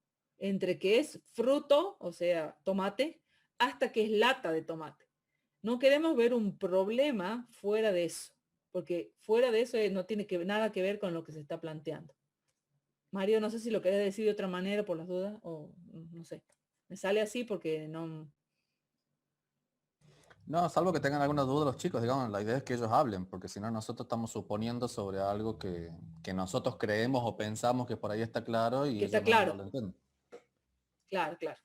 entre que es fruto, o sea, tomate, hasta que es lata de tomate. No queremos ver un problema fuera de eso, porque fuera de eso no tiene nada que ver con lo que se está planteando. Mario, no sé si lo querés decir de otra manera por las dudas, o no sé. Me sale así porque no... No, salvo que tengan alguna duda los chicos, digamos, la idea es que ellos hablen, porque si no nosotros estamos suponiendo sobre algo que nosotros creemos o pensamos que por ahí está claro y Que está ellos claro. no lo entienden. Claro, claro.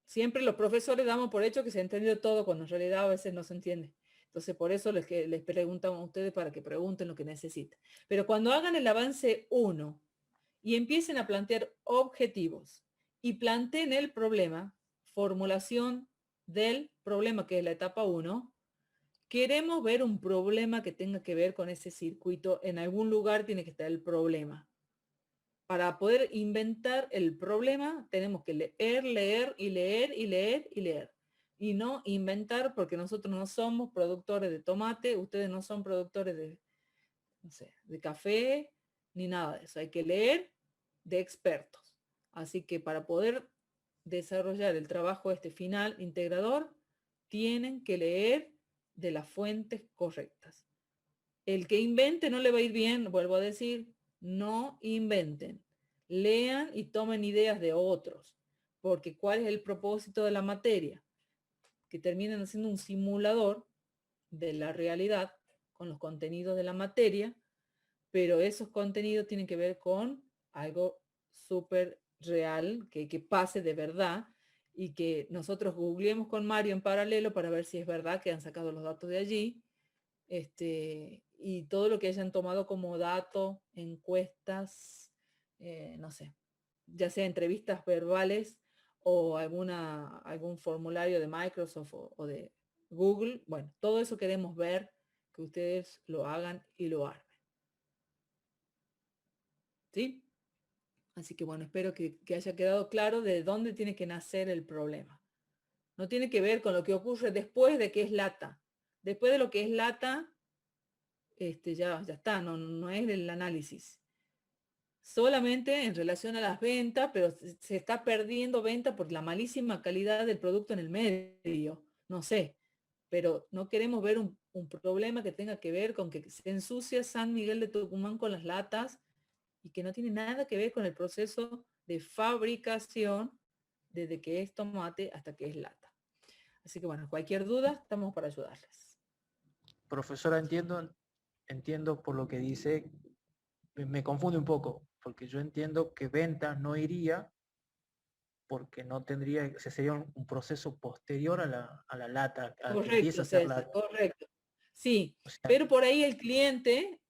Siempre los profesores damos por hecho que se ha entendido todo, cuando en realidad a veces no se entiende. Entonces, por eso les preguntamos a ustedes para que pregunten lo que necesitan. Pero cuando hagan el avance 1 y empiecen a plantear objetivos y planteen el problema, formulación del problema, que es la etapa 1, queremos ver un problema que tenga que ver con ese circuito. En algún lugar tiene que estar el problema. Para poder inventar el problema, tenemos que leer, leer y leer y leer y leer. Y no inventar, porque nosotros no somos productores de tomate, ustedes no son productores de, no sé, de café, ni nada de eso. Hay que leer de expertos. Así que para poder desarrollar el trabajo final integrador, tienen que leer de las fuentes correctas. El que invente no le va a ir bien, vuelvo a decir, no inventen. Lean y tomen ideas de otros. Porque ¿cuál es el propósito de la materia? Que terminen haciendo un simulador de la realidad con los contenidos de la materia, pero esos contenidos tienen que ver con algo súper real, que pase de verdad, y que nosotros googleemos con Mario en paralelo para ver si es verdad que han sacado los datos de allí, y todo lo que hayan tomado como dato, encuestas, no sé, ya sea entrevistas verbales o algún formulario de Microsoft o de Google. Bueno, todo eso queremos ver, que ustedes lo hagan y lo armen. ¿Sí? Así que bueno, espero que haya quedado claro de dónde tiene que nacer el problema. No tiene que ver con lo que ocurre después de que es lata. Después de lo que es lata, ya está, no es el análisis. Solamente en relación a las ventas, pero se está perdiendo venta por la malísima calidad del producto en el medio. No sé, pero no queremos ver un problema que tenga que ver con que se ensucia San Miguel de Tucumán con las latas y que no tiene nada que ver con el proceso de fabricación desde que es tomate hasta que es lata. Así que bueno, cualquier duda, estamos para ayudarles. Profesora, entiendo por lo que dice, me confunde un poco, porque yo entiendo que venta no iría porque no tendría, ese sería un proceso posterior a la lata, a que empiece Correcto, a ser César, lata. correcto. Sí, O sea, pero por ahí el cliente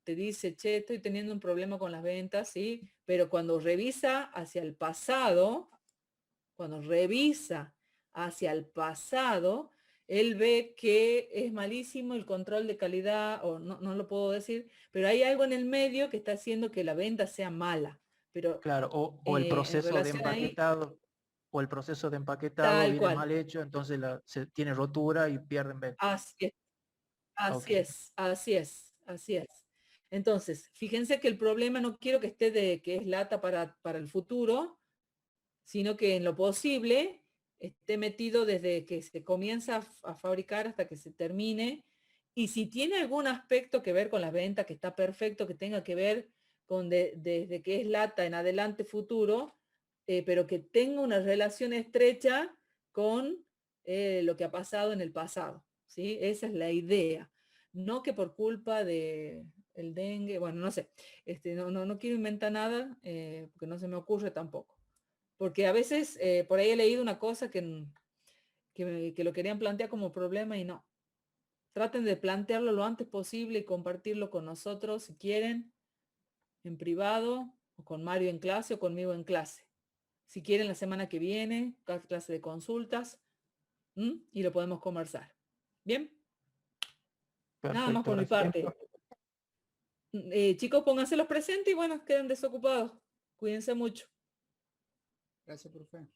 te dice, che, estoy teniendo un problema con las ventas, sí, pero cuando revisa hacia el pasado, él ve que es malísimo el control de calidad, o no lo puedo decir, pero hay algo en el medio que está haciendo que la venta sea mala. Pero claro, o el en proceso de relación ahí, empaquetado, o el proceso de empaquetado tal viene cual. mal hecho, entonces se tiene rotura y pierden venta. Así es. Así Ok. es, así es, así es. Entonces, fíjense que el problema no quiero que esté de que es lata para el futuro, sino que en lo posible esté metido desde que se comienza a fabricar hasta que se termine. Y si tiene algún aspecto que ver con las ventas, que está perfecto, que tenga que ver con desde que es lata en adelante futuro, pero que tenga una relación estrecha con lo que ha pasado en el pasado. ¿Sí? Esa es la idea. No que por culpa de el dengue, bueno, no sé, no quiero inventar nada, porque no se me ocurre tampoco. Porque a veces por ahí he leído una cosa que lo querían plantear como problema y no. Traten de plantearlo lo antes posible y compartirlo con nosotros si quieren, en privado, o con Mario en clase o conmigo en clase. Si quieren la semana que viene, clase de consultas, y lo podemos conversar. ¿Bien? Nada más por mi parte. Chicos, pónganse los presentes y bueno, queden desocupados. Cuídense mucho. Gracias, profe.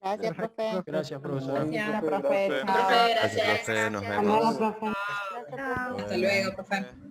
Gracias, profe. Gracias, profesora. Gracias, profe. Gracias, profe. Nos Hasta luego, vemos. profe. Chao. Hasta luego, profe.